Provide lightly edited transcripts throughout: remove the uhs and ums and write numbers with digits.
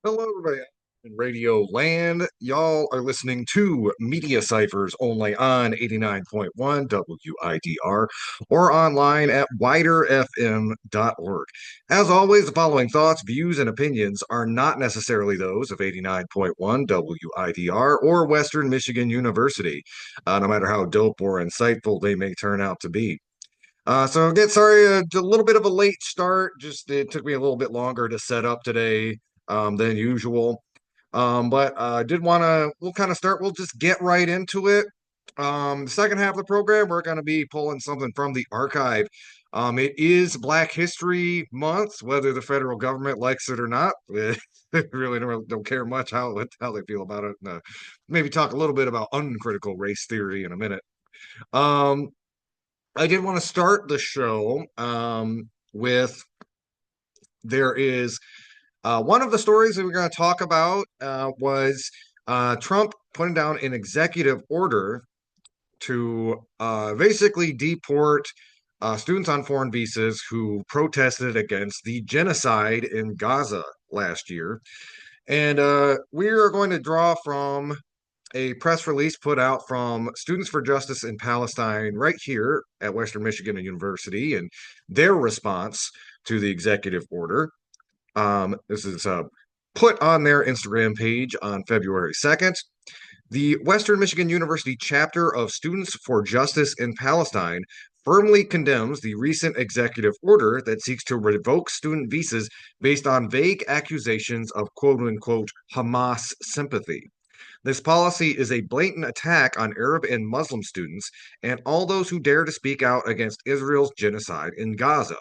Hello, everybody in Radio Land. Y'all are listening to Media Cyphers only on 89.1 WIDR or online at widerfm.org. As always, the following thoughts, views, and opinions are not necessarily those of 89.1 WIDR or Western Michigan University, no matter how dope or insightful they may turn out to be. So again, sorry, a little bit of a late start. Just it took me a little bit longer to set up today than usual. But I did want to, we'll kind of start, we'll just get right into it. The second half of the program, we're going to be pulling something from the archive. It is Black History Month, whether the federal government likes it or not. Really don't care much how they feel about it. Maybe talk a little bit about uncritical race theory in a minute. Um, I did want to start the show with there is one of the stories that we're going to talk about was Trump putting down an executive order to basically deport students on foreign visas who protested against the genocide in Gaza last year. And we are going to draw from a press release put out from Students for Justice in Palestine right here at Western Michigan University and their response to the executive order. This is put on their Instagram page on February 2nd. The Western Michigan University chapter of Students for Justice in Palestine firmly condemns the recent executive order that seeks to revoke student visas based on vague accusations of quote unquote Hamas sympathy. This policy is a blatant attack on Arab and Muslim students and all those who dare to speak out against Israel's genocide in Gaza.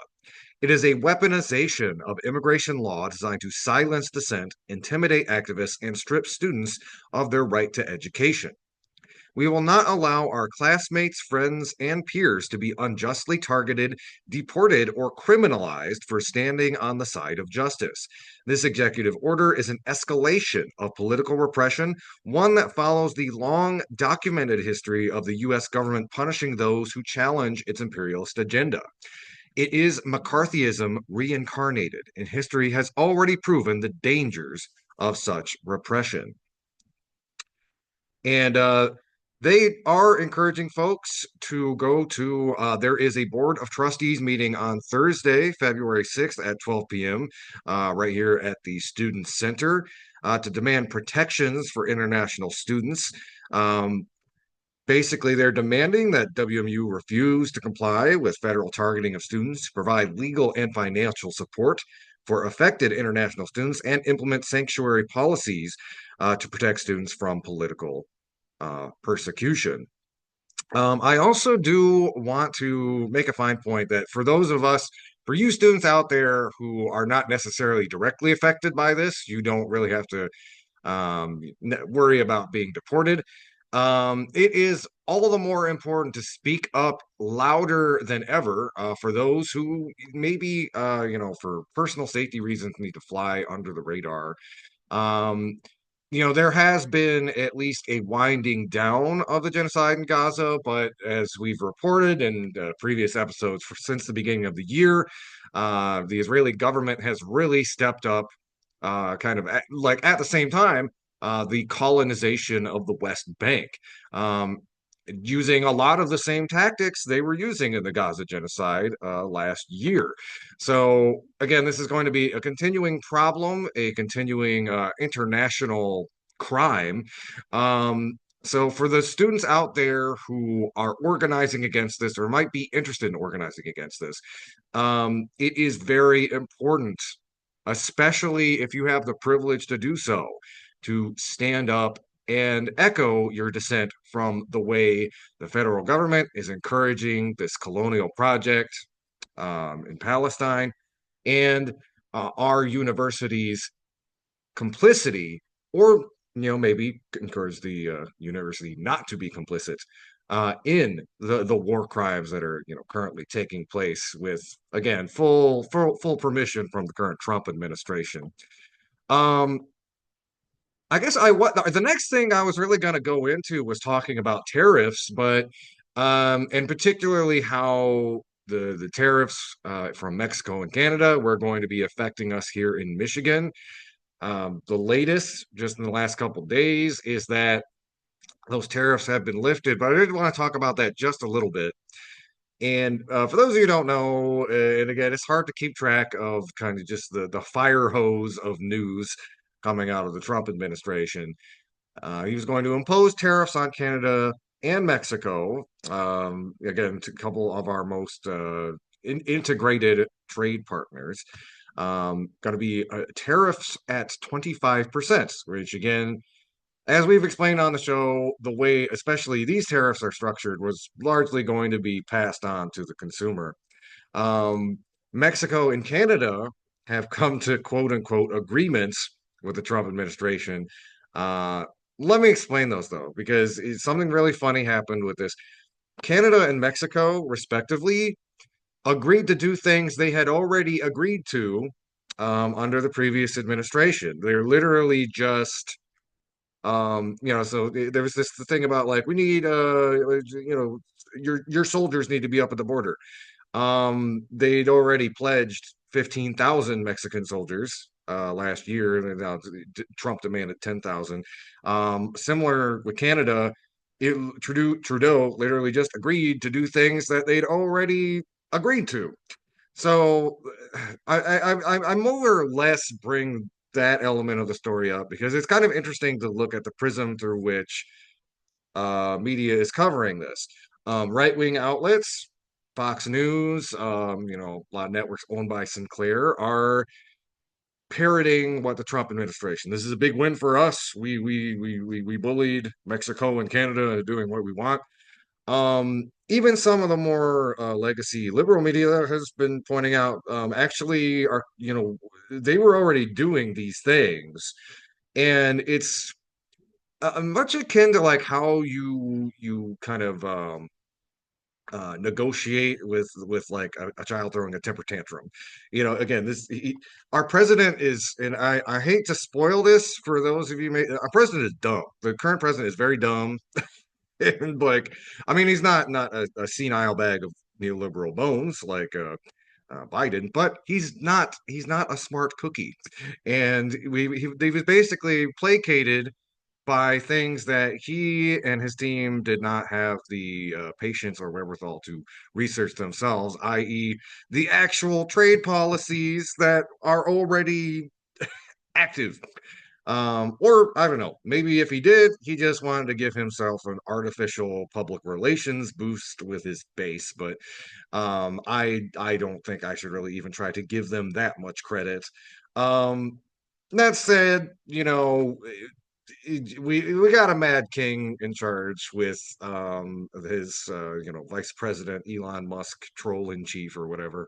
It is a weaponization of immigration law designed to silence dissent, intimidate activists, and strip students of their right to education. We will not allow our classmates, friends, and peers to be unjustly targeted, deported, or criminalized for standing on the side of justice. This executive order is an escalation of political repression, one that follows the long documented history of the U.S. government punishing those who challenge its imperialist agenda. It is McCarthyism reincarnated, and history has already proven the dangers of such repression. And they are encouraging folks to go to, there is a Board of Trustees meeting on Thursday, February 6th at 12 p.m., right here at the Student Center to demand protections for international students. Basically, they're demanding that WMU refuse to comply with federal targeting of students, provide legal and financial support for affected international students, and implement sanctuary policies to protect students from political persecution. I also do want to make a fine point that for those of us, for you students out there who are not necessarily directly affected by this, you don't really have to worry about being deported. It is all the more important to speak up louder than ever for those who maybe, for personal safety reasons, need to fly under the radar. Um, there has been at least a winding down of the genocide in Gaza, but as we've reported in previous episodes since the beginning of the year, the Israeli government has really stepped up, kind of at the same time, the colonization of the West Bank, using a lot of the same tactics they were using in the Gaza genocide last year. So again, this is going to be a continuing problem, a continuing international crime. So for the students out there who are organizing against this or might be interested in organizing against this, it is very important, especially if you have the privilege to do so, to stand up and echo your dissent from the way the federal government is encouraging this colonial project in Palestine and our university's complicity, or maybe encourage the university not to be complicit in the war crimes that are currently taking place with, again, full permission from the current Trump administration. Um, I guess what the next thing I was really going to go into was talking about tariffs, but and particularly how the tariffs from Mexico and Canada were going to be affecting us here in Michigan. The latest, just in the last couple of days, is that those tariffs have been lifted, but I did want to talk about that just a little bit. And for those of you who don't know, and again, it's hard to keep track of kind of just the fire hose of news coming out of the Trump administration. He was going to impose tariffs on Canada and Mexico. Again, to a couple of our most integrated trade partners. Going to be tariffs at 25%, which again, as we've explained on the show, the way especially these tariffs are structured was largely going to be passed on to the consumer. Um, Mexico and Canada have come to quote unquote agreements with the Trump administration. Uh, Let me explain those though, because something really funny happened with this. Canada and Mexico, respectively, agreed to do things they had already agreed to under the previous administration. They're literally just so there was this thing about like we need your soldiers need to be up at the border. They'd already pledged 15,000 Mexican soldiers last year, and now Trump demanded 10,000. Similar with Canada, Trudeau literally just agreed to do things that they'd already agreed to. So I more or less bring that element of the story up because it's kind of interesting to look at the prism through which media is covering this. Right-wing outlets, Fox News, a lot of networks owned by Sinclair are parroting what the Trump administration. This is a big win for us. We bullied Mexico and Canada into doing what we want. Even some of the more legacy liberal media has been pointing out actually are they were already doing these things, and it's much akin to like how you kind of negotiate with like a child throwing a temper tantrum. Again, our president is, and I hate to spoil this for those of you. Our president is dumb. The current president is very dumb. And like, I mean, he's not a senile bag of neoliberal bones like Biden, but he's not a smart cookie, and they was basically placated by things that he and his team did not have the patience or wherewithal to research themselves, i.e., the actual trade policies that are already active. Or I don't know, maybe if he did, he just wanted to give himself an artificial public relations boost with his base. But I don't think I should really even try to give them that much credit. Um, that said, we got a mad king in charge with his vice president Elon Musk, troll in chief or whatever.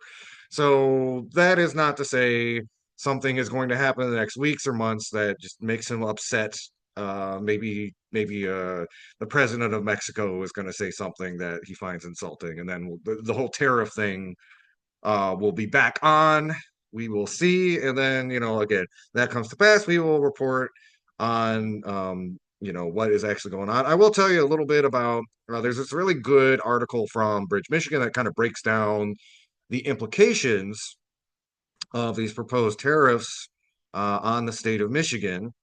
So that is not to say something is going to happen in the next weeks or months that just makes him upset. Maybe the president of Mexico is going to say something that he finds insulting, and then the whole tariff thing will be back on. We will see, and then again, that comes to pass, we will report on what is actually going on. I will tell you a little bit about. There's this really good article from Bridge, Michigan, that kind of breaks down the implications of these proposed tariffs on the state of Michigan,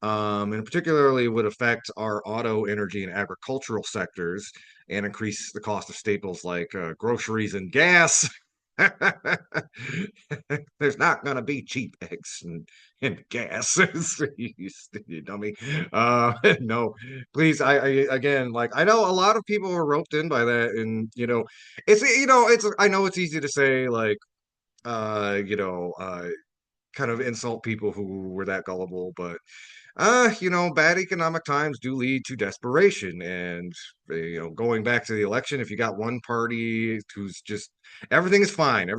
and particularly would affect our auto, energy, and agricultural sectors and increase the cost of staples like groceries and gas. There's not going to be cheap eggs and gas, you dummy. No, please. I again, like I know a lot of people are roped in by that, and it's I know it's easy to say like uh, you know, uh, kind of insult people who were that gullible, but bad economic times do lead to desperation. And going back to the election, if you got one party who's just everything's fine,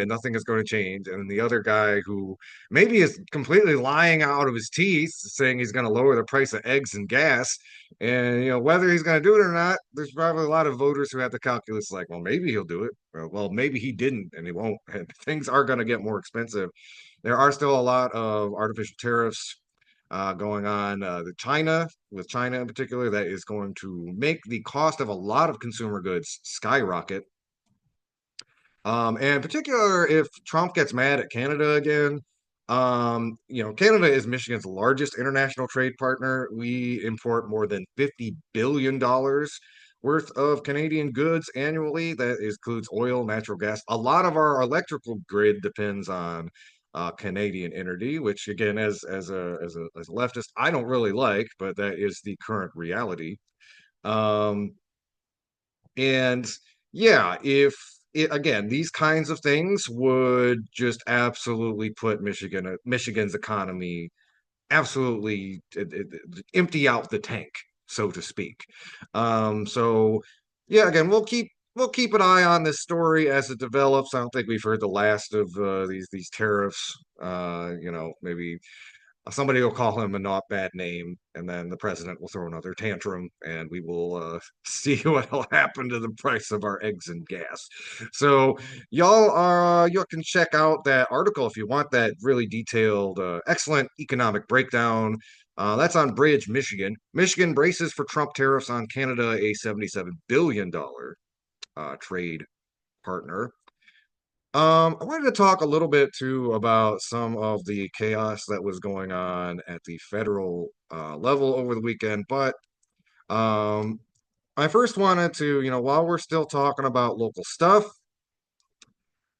and nothing is going to change, and the other guy who maybe is completely lying out of his teeth, saying he's going to lower the price of eggs and gas, and whether he's going to do it or not, there's probably a lot of voters who have the calculus like, well, maybe he'll do it. Well, maybe he didn't, and he won't. And things are going to get more expensive. There are still a lot of artificial tariffs going on with China in particular, that is going to make the cost of a lot of consumer goods skyrocket. And in particular, if Trump gets mad at Canada again, Canada is Michigan's largest international trade partner. We import more than $50 billion worth of Canadian goods annually. That includes oil, natural gas. A lot of our electrical grid depends on Canadian energy, which again, as a leftist, I don't really like, but that is the current reality. Um, and yeah, if it, again, these kinds of things would just absolutely put Michigan's economy absolutely empty out the tank, so to speak. So yeah, again, we'll keep an eye on this story as it develops. I don't think we've heard the last of these tariffs. Maybe somebody will call him a not bad name, and then the president will throw another tantrum, and we will see what will happen to the price of our eggs and gas. So, you can check out that article if you want that really detailed, excellent economic breakdown. That's on Bridge, Michigan. Michigan braces for Trump tariffs on Canada, a $77 billion trade partner. I wanted to talk a little bit too about some of the chaos that was going on at the federal level over the weekend. But um, I first wanted to, while we're still talking about local stuff,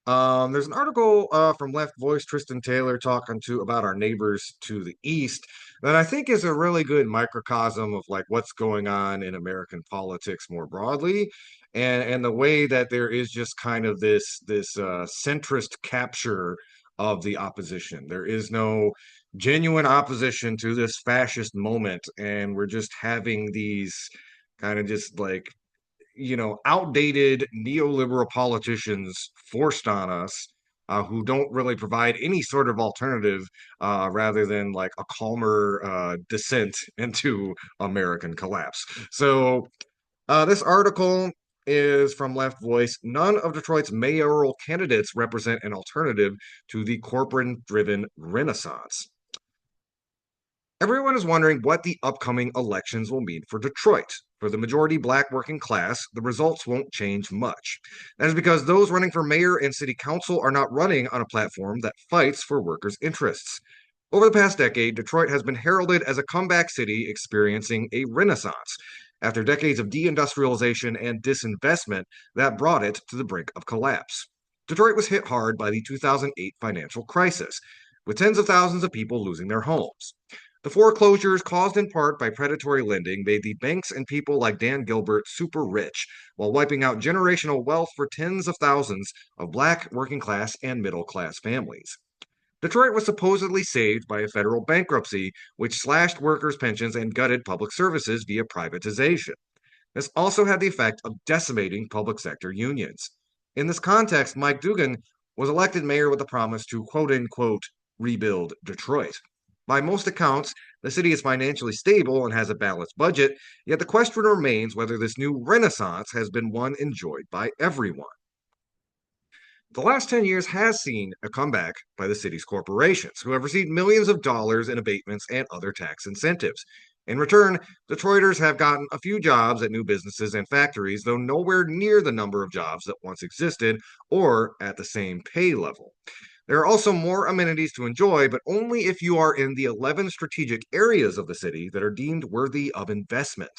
there's an article from LeftVoice, Tristan Taylor, talking to about our neighbors to the east that I think is a really good microcosm of like what's going on in American politics more broadly, and the way that there is just kind of this centrist capture of the opposition. There is no genuine opposition to this fascist moment, and we're just having these kind of just like outdated neoliberal politicians forced on us who don't really provide any sort of alternative rather than like a calmer descent into American collapse. So, this article is from Left Voice. None of Detroit's mayoral candidates represent an alternative to the corporate driven renaissance. Everyone is wondering what the upcoming elections will mean for Detroit. For the majority black working class, the results won't change much. That is because those running for mayor and city council are not running on a platform that fights for workers' interests. Over the past decade, Detroit has been heralded as a comeback city experiencing a renaissance after decades of deindustrialization and disinvestment that brought it to the brink of collapse. Detroit was hit hard by the 2008 financial crisis, with tens of thousands of people losing their homes. The foreclosures, caused in part by predatory lending, made the banks and people like Dan Gilbert super rich, while wiping out generational wealth for tens of thousands of black working class and middle class families. Detroit was supposedly saved by a federal bankruptcy, which slashed workers' pensions and gutted public services via privatization. This also had the effect of decimating public sector unions. In this context, Mike Dugan was elected mayor with a promise to quote unquote rebuild Detroit. By most accounts, the city is financially stable and has a balanced budget, yet the question remains whether this new renaissance has been one enjoyed by everyone. The last 10 years has seen a comeback by the city's corporations, who have received millions of dollars in abatements and other tax incentives. In return, Detroiters have gotten a few jobs at new businesses and factories, though nowhere near the number of jobs that once existed or at the same pay level. There are also more amenities to enjoy, but only if you are in the 11 strategic areas of the city that are deemed worthy of investment.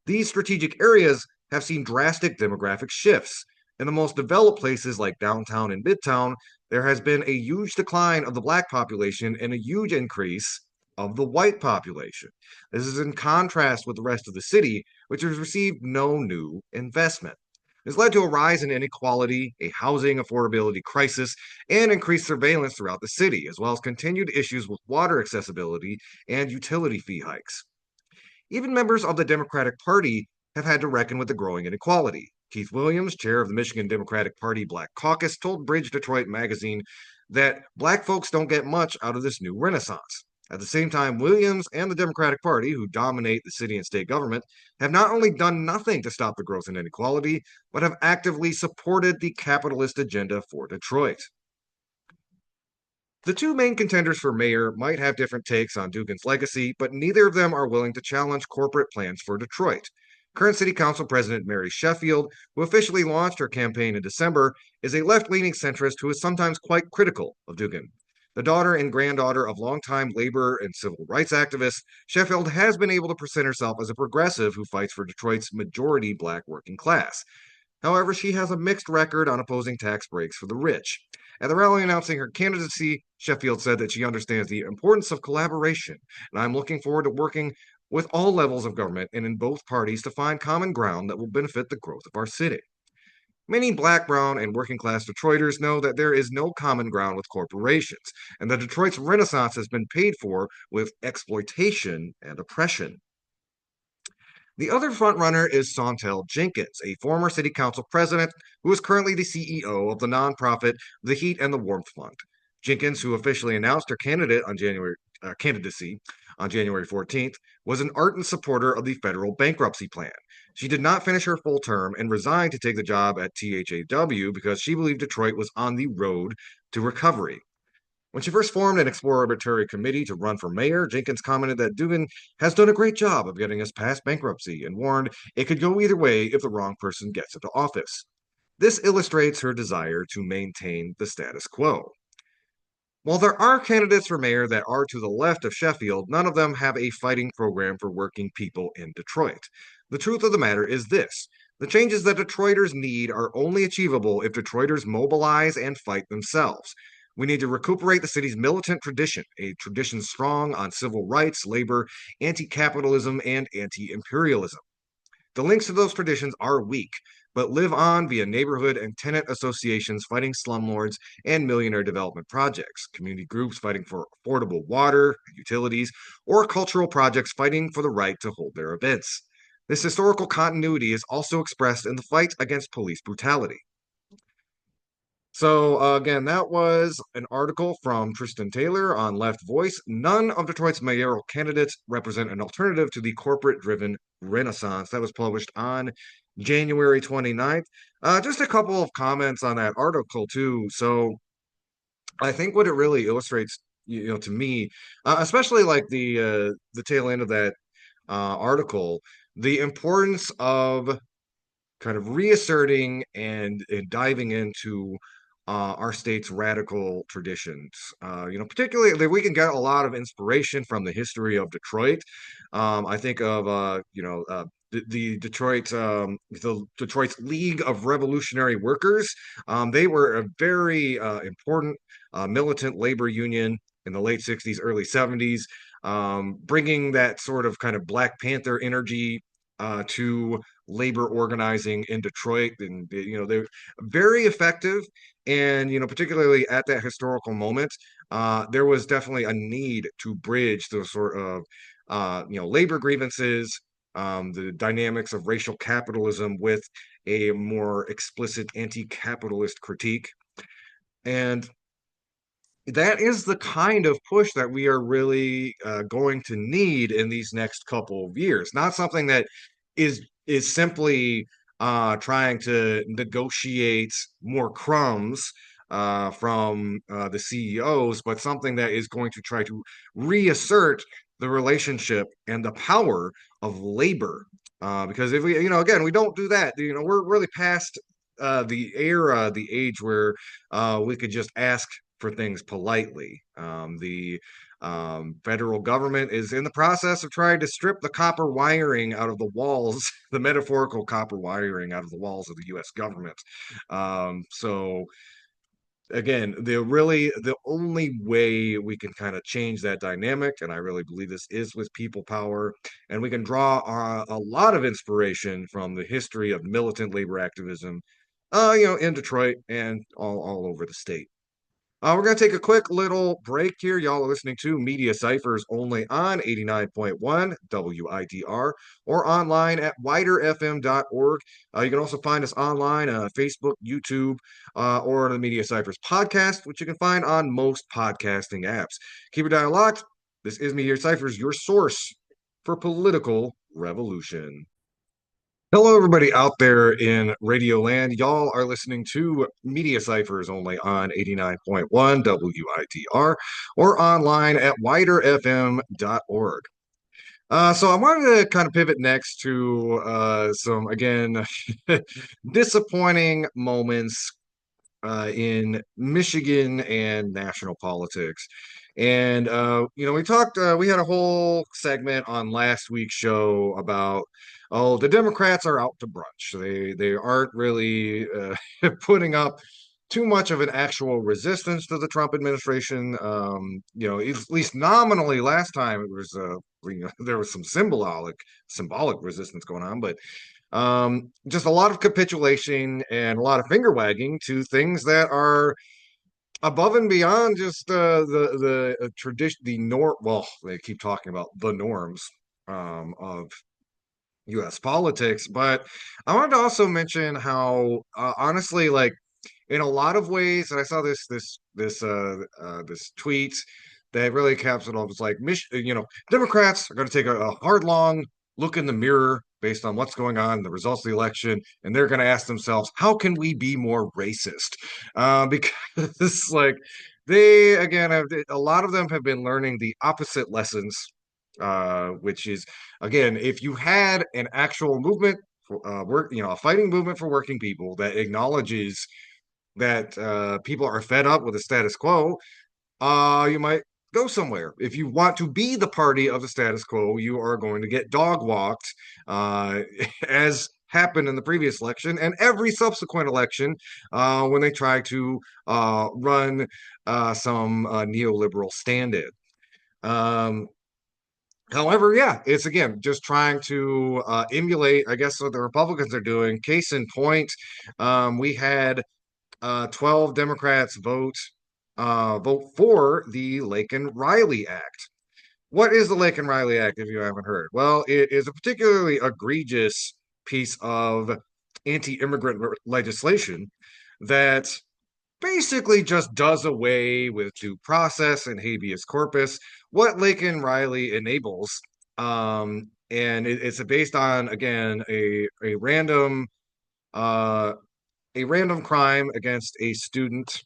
These strategic areas have seen drastic demographic shifts. In the most developed places like downtown and midtown, there has been a huge decline of the black population and a huge increase of the white population. This is in contrast with the rest of the city, which has received no new investment. This led to a rise in inequality, a housing affordability crisis, and increased surveillance throughout the city, as well as continued issues with water accessibility and utility fee hikes. Even members of the Democratic Party have had to reckon with the growing inequality. Keith Williams, chair of the Michigan Democratic Party Black Caucus, told Bridge Detroit magazine that black folks don't get much out of this new renaissance. At the same time, Williams and the Democratic Party, who dominate the city and state government, have not only done nothing to stop the growth in inequality, but have actively supported the capitalist agenda for Detroit. The two main contenders for mayor might have different takes on Dugan's legacy, but neither of them are willing to challenge corporate plans for Detroit. Current City Council President Mary Sheffield, who officially launched her campaign in December, is a left leaning centrist who is sometimes quite critical of Dugan. The daughter and granddaughter of longtime labor and civil rights activists, Sheffield has been able to present herself as a progressive who fights for Detroit's majority black working class. However, she has a mixed record on opposing tax breaks for the rich. At the rally announcing her candidacy, Sheffield said that she understands the importance of collaboration, and I'm looking forward to working with all levels of government and in both parties to find common ground that will benefit the growth of our city. Many black, brown, and working class Detroiters know that there is no common ground with corporations, and that Detroit's renaissance has been paid for with exploitation and oppression. The other frontrunner is Sontel Jenkins, a former city council president who is currently the CEO of the nonprofit The Heat and the Warmth Fund. Jenkins, who officially announced her candidacy on January 14th, was an ardent supporter of the federal bankruptcy plan. She did not finish her full term and resigned to take the job at THAW because she believed Detroit was on the road to recovery. When she first formed an exploratory committee to run for mayor, Jenkins commented that Dugan has done a great job of getting us past bankruptcy and warned it could go either way if the wrong person gets into office. This illustrates her desire to maintain the status quo. While there are candidates for mayor that are to the left of Sheffield, none of them have a fighting program for working people in Detroit. The truth of the matter is this: the changes that Detroiters need are only achievable if Detroiters mobilize and fight themselves. We need to recuperate the city's militant tradition, a tradition strong on civil rights, labor, anti capitalism, and anti imperialism. The links to those traditions are weak, but live on via neighborhood and tenant associations fighting slumlords and millionaire development projects, community groups fighting for affordable water, utilities, or cultural projects fighting for the right to hold their events. This historical continuity is also expressed in the fight against police brutality. So, again, that was an article from Tristan Taylor on LeftVoice. None of Detroit's mayoral candidates represent an alternative to the corporate driven renaissance. That was published on January 29th. Just a couple of comments on that article, too. So, I think what it really illustrates, to me, especially like the tail end of that article, the importance of kind of reasserting and diving into our state's radical traditions. Particularly that we can get a lot of inspiration from the history of Detroit. I think of the Detroit's League of Revolutionary Workers. They were a very important militant labor union in the late 60s, early 70s, bringing that sort of kind of Black Panther energy to labor organizing in Detroit, and they're very effective. And particularly at that historical moment, there was definitely a need to bridge those sort of labor grievances, the dynamics of racial capitalism with a more explicit anti-capitalist critique. And that is the kind of push that we are really going to need in these next couple of years. Not something that is simply trying to negotiate more crumbs from the CEOs, but something that is going to try to reassert the relationship and the power of labor. Because if we, again, we don't do that, we're really past the age where we could just ask for things politely. The federal government is in the process of trying to strip the copper wiring out of the walls, the metaphorical copper wiring out of the walls of the U.S. government. So again, the only way we can kind of change that dynamic, and I really believe this, is with people power, and we can draw a lot of inspiration from the history of militant labor activism, in Detroit and all over the state. We're going to take a quick little break here. Y'all are listening to Media Cyphers only on 89.1 WIDR or online at widerfm.org. You can also find us online on Facebook, YouTube, or the Media Cyphers podcast, which you can find on most podcasting apps. Keep your dial locked. This is Media Cyphers, your source for political revolution. Hello, everybody out there in Radio Land. Y'all are listening to Media Cyphers only on 89.1 WIDR or online at widerfm.org. So I wanted to kind of pivot next to some, again, disappointing moments in Michigan and national politics. And we had a whole segment on last week's show about, oh, the Democrats are out to brunch. They aren't really putting up too much of an actual resistance to the Trump administration. At least nominally last time it was there was some symbolic resistance going on, but just a lot of capitulation and a lot of finger wagging to things that are above and beyond just the tradition, the norm. Well, they keep talking about the norms of U.S. politics, but I wanted to also mention how honestly, like in a lot of ways, and I saw this tweet that really caps it off. It's like, Democrats are going to take a hard, long look in the mirror based on what's going on, the results of the election, and they're going to ask themselves, how can we be more racist? Because like they again have a lot of them have been learning the opposite lessons, which is again, if you had an actual movement for a fighting movement for working people that acknowledges that people are fed up with the status quo, you might go somewhere. If you want to be the party of the status quo, you are going to get dog walked, uh, as happened in the previous election and every subsequent election when they try to run some neoliberal stand-in. Um, However, yeah, it's again just trying to emulate, I guess, what the Republicans are doing. Case in point, we had 12 Democrats vote for the Laken-Riley Act. What is the Laken-Riley Act, if you haven't heard? Well, it is a particularly egregious piece of anti-immigrant legislation that basically just does away with due process and habeas corpus. What Laken-Riley enables, it's based on again uh, a random crime against a student.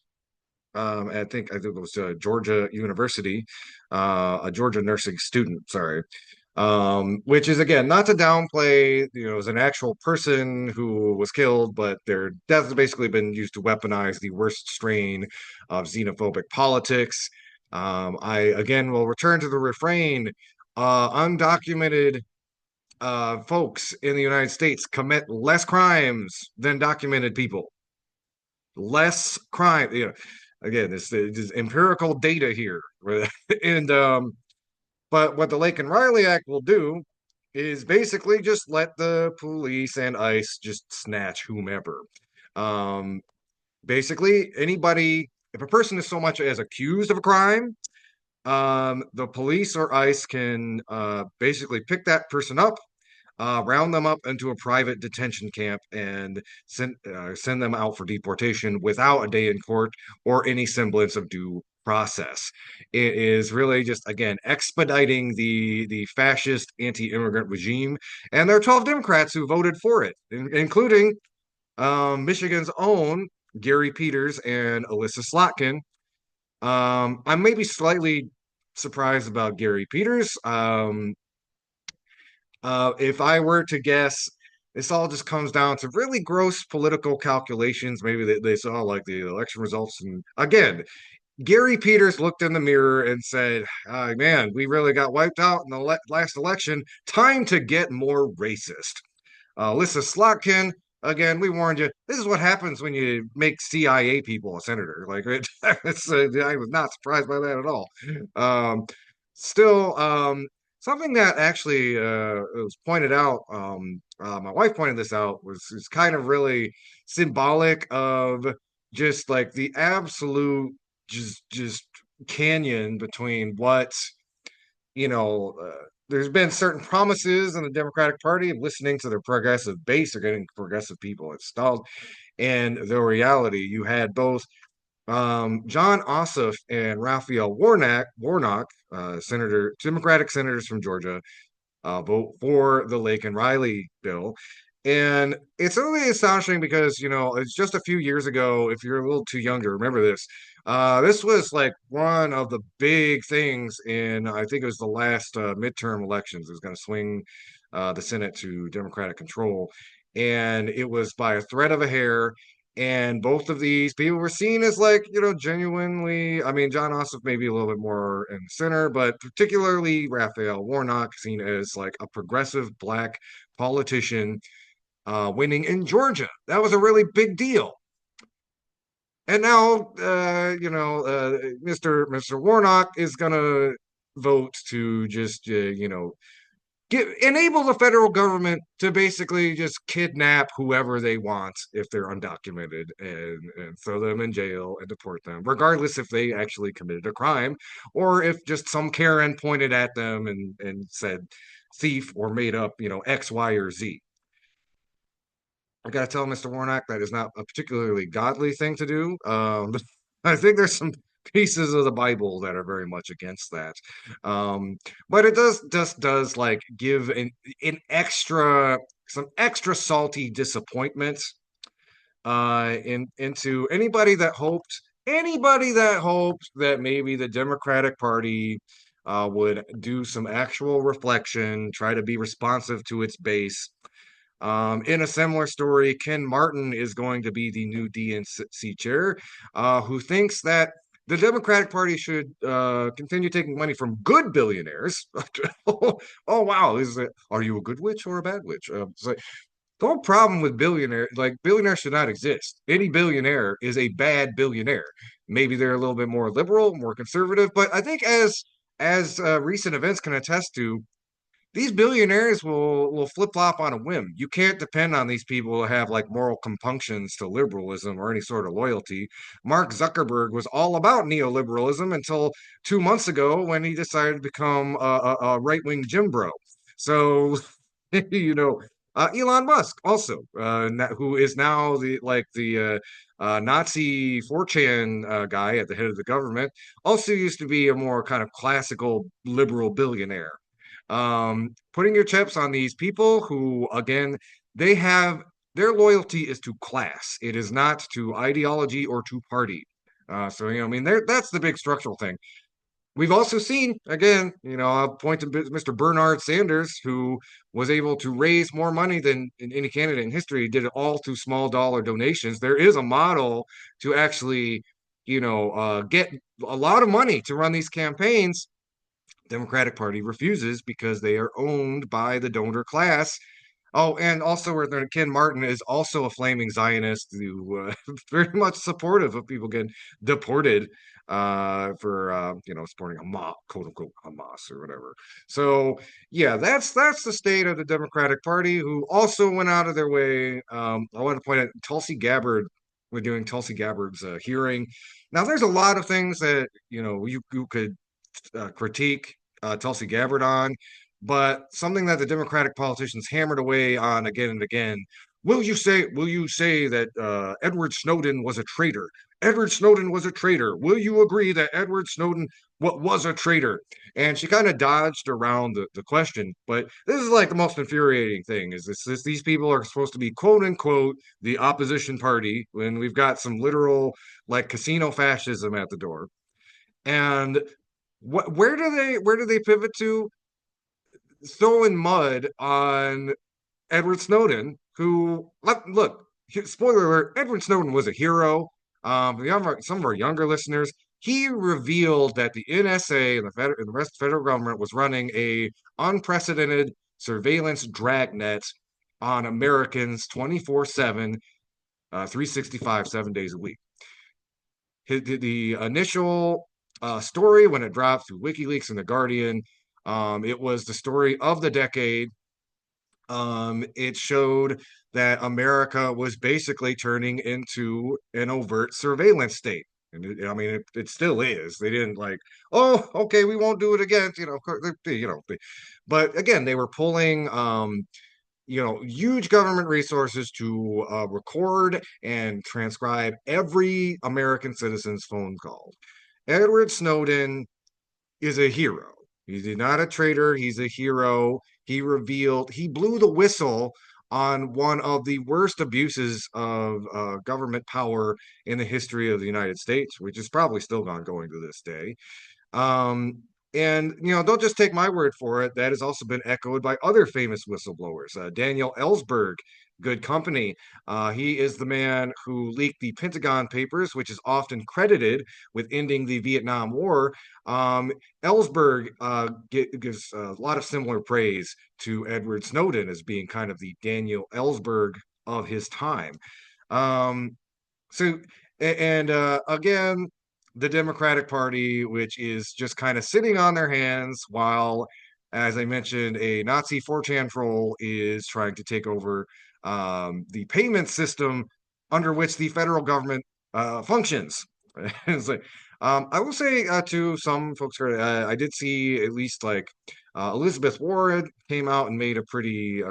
I think it was Georgia University, a Georgia nursing student. Sorry, which is again not to downplay. It was an actual person who was killed, but their death has basically been used to weaponize the worst strain of xenophobic politics. I again will return to the refrain: undocumented folks in the United States commit less crimes than documented people. Less crime. Again, this empirical data here, and but what the Laken-Riley Act will do is basically just let the police and ICE just snatch whomever. Um, Basically, anybody, if a person is so much as accused of a crime, the police or ICE can basically pick that person up, round them up into a private detention camp, and send them out for deportation without a day in court or any semblance of due process. It is really just again expediting the fascist anti-immigrant regime, and there are 12 Democrats who voted for it, including Michigan's own Gary Peters and Alyssa Slotkin. I'm maybe slightly surprised about Gary Peters. If I were to guess, this all just comes down to really gross political calculations. Maybe they saw like the election results. And again, Gary Peters looked in the mirror and said, man, we really got wiped out in the last election. Time to get more racist. Alyssa Slotkin, again, we warned you. This is what happens when you make CIA people a senator. Like, I was not surprised by that at all. Um, Still, something that actually was pointed out. My wife pointed this out was kind of really symbolic of just like the absolute just canyon between what you know, there's been certain promises in the Democratic Party of listening to their progressive base or getting progressive people installed. And the reality, you had both John Ossoff and Raphael Warnock, Democratic senators from Georgia, vote for the Laken-Riley bill. And it's really astonishing because, it's just a few years ago, if you're a little too young to remember this, this was like one of the big things in, I think it was the last midterm elections. It was going to swing the Senate to Democratic control. And it was by a thread of a hair. And both of these people were seen as like, genuinely, I mean, John Ossoff maybe a little bit more in the center, but particularly Raphael Warnock seen as like a progressive black politician winning in Georgia. That was a really big deal. And now, Mr. Warnock is gonna vote to just, enable the federal government to basically just kidnap whoever they want if they're undocumented and throw them in jail and deport them, regardless if they actually committed a crime or if just some Karen pointed at them and said thief or made up, X, Y, or Z. I got to tell Mr. Warnock that is not a particularly godly thing to do. I think there's some pieces of the Bible that are very much against that. But it does like give an extra some extra salty disappointment into anybody that hoped that maybe the Democratic Party would do some actual reflection, try to be responsive to its base. In a similar story, Ken Martin is going to be the new DNC chair, who thinks that the Democratic Party should continue taking money from good billionaires. Oh, wow, are you a good witch or a bad witch? The whole problem with billionaires should not exist. Any billionaire is a bad billionaire. Maybe they're a little bit more liberal, more conservative, but I think as recent events can attest to, these billionaires will flip flop on a whim. You can't depend on these people to have like moral compunctions to liberalism or any sort of loyalty. Mark Zuckerberg was all about neoliberalism until 2 months ago when he decided to become a right wing Jim bro. So, Elon Musk also, who is now the Nazi 4chan guy at the head of the government, also used to be a more kind of classical liberal billionaire. Putting your chips on these people who, again, they have their loyalty is to class. It is not to ideology or to party. So, I mean, that's the big structural thing. We've also seen, again, I'll point to Mr. Bernard Sanders, who was able to raise more money than any candidate in history. He did it all through small dollar donations. There is a model to actually, get a lot of money to run these campaigns. Democratic Party refuses because they are owned by the donor class. Oh, and also Ken Martin is also a flaming Zionist who very much supportive of people getting deported for supporting Hamas, quote unquote Hamas or whatever. So yeah, that's the state of the Democratic Party, who also went out of their way. I want to point out Tulsi Gabbard. We're doing Tulsi Gabbard's hearing. Now, there's a lot of things that you could critique Tulsi Gabbard on, but something that the Democratic politicians hammered away on again and again. Will you say that Edward Snowden was a traitor? Edward Snowden was a traitor. Will you agree that Edward Snowden was a traitor? And she kind of dodged around the question, but this is like the most infuriating thing is these people are supposed to be quote unquote the opposition party when we've got some literal like casino fascism at the door. And where do they pivot to? Throwing mud on Edward Snowden, who look, spoiler alert, Edward Snowden was a hero. Some of our younger listeners, he revealed that the NSA and the rest of the federal government was running a unprecedented surveillance dragnet on Americans 24/7, 365, 7 days a week. The initial story when it dropped through WikiLeaks and The Guardian, it was the story of the decade. It showed that America was basically turning into an overt surveillance state. And I mean, it still is. They didn't like, oh, okay, we won't do it again. But again, they were pulling, huge government resources to record and transcribe every American citizen's phone call. Edward Snowden is a hero. He's not a traitor. He's a hero. He blew the whistle on one of the worst abuses of government power in the history of the United States, which is probably still ongoing to this day. Um, And don't just take my word for it. That has also been echoed by other famous whistleblowers. Daniel Ellsberg, good company. He is the man who leaked the Pentagon Papers, which is often credited with ending the Vietnam War. Um, Ellsberg gives a lot of similar praise to Edward Snowden as being kind of the Daniel Ellsberg of his time. Um, so, and again, the Democratic Party, which is just kind of sitting on their hands while, as I mentioned, a Nazi 4chan troll is trying to take over the payment system under which the federal government functions. It's like, I will say to some folks, I did see at least like Elizabeth Warren came out and made a pretty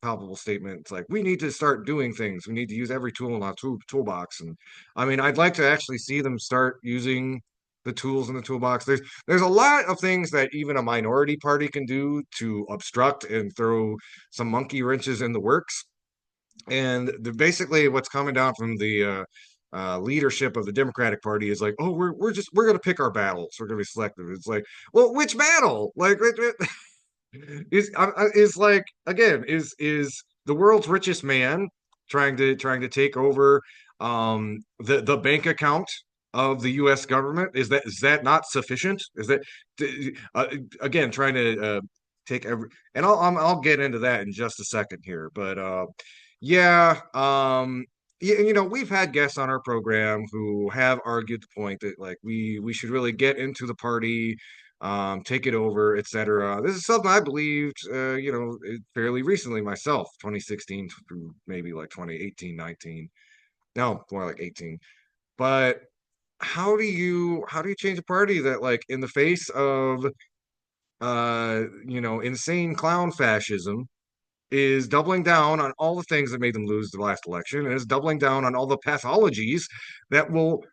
palpable statement. It's like we need to start doing things. We need to use every tool in our toolbox. And I mean, I'd like to actually see them start using the tools in the toolbox. There's a lot of things that even a minority party can do to obstruct and throw some monkey wrenches in the works. And basically, what's coming down from the leadership of the Democratic Party is like, oh, we're gonna pick our battles. We're gonna be selective. It's like, well, which battle? Like, is like again is the world's richest man trying to take over the bank account of the U.S. government? Is that not sufficient? Is that uh, again trying to take every and I'll get into that in just a second here, but yeah, yeah, we've had guests on our program who have argued the point that like we should really get into the party, take it over, etc. This is something I believed, fairly recently myself, 2016 through maybe like 2018, 19. No, more like 18. But how do you change a party that like in the face of insane clown fascism is doubling down on all the things that made them lose the last election and is doubling down on all the pathologies that will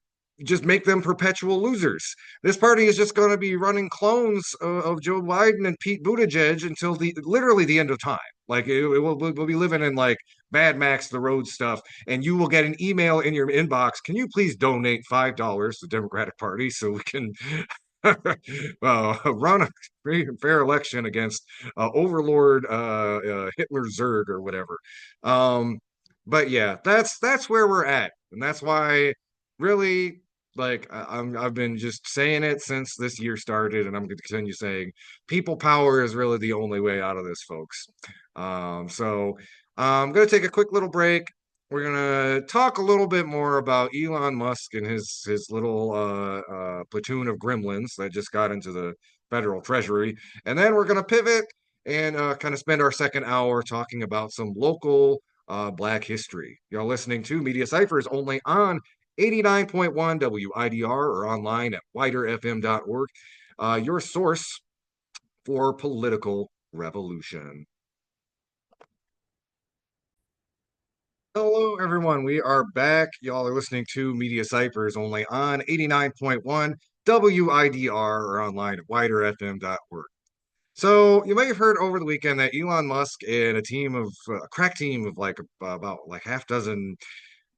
just make them perpetual losers. This party is just going to be running clones of Joe Biden and Pete Buttigieg until the literally the end of time. Like we'll be living in like Mad Max the Road stuff, and you will get an email in your inbox. Can you please donate $5 to the Democratic Party so we can run a free and fair election against Overlord Hitler Zerg or whatever. Um, but yeah, that's where we're at, and that's why really like I've been just saying it since this year started, and I'm going to continue saying people power is really the only way out of this, folks. So I'm going to take a quick little break. We're gonna talk a little bit more about Elon Musk and his little platoon of gremlins that just got into the federal treasury, and then we're gonna pivot and kind of spend our second hour talking about some local Black history. Y'all listening to Media Cyphers only on 89.1 WIDR or online at widerfm.org, your source for political revolution. Hello, everyone. We are back. Y'all are listening to Media Cyphers only on 89.1 WIDR or online at widerfm.org. So you may have heard over the weekend that Elon Musk and a crack team of like about like half dozen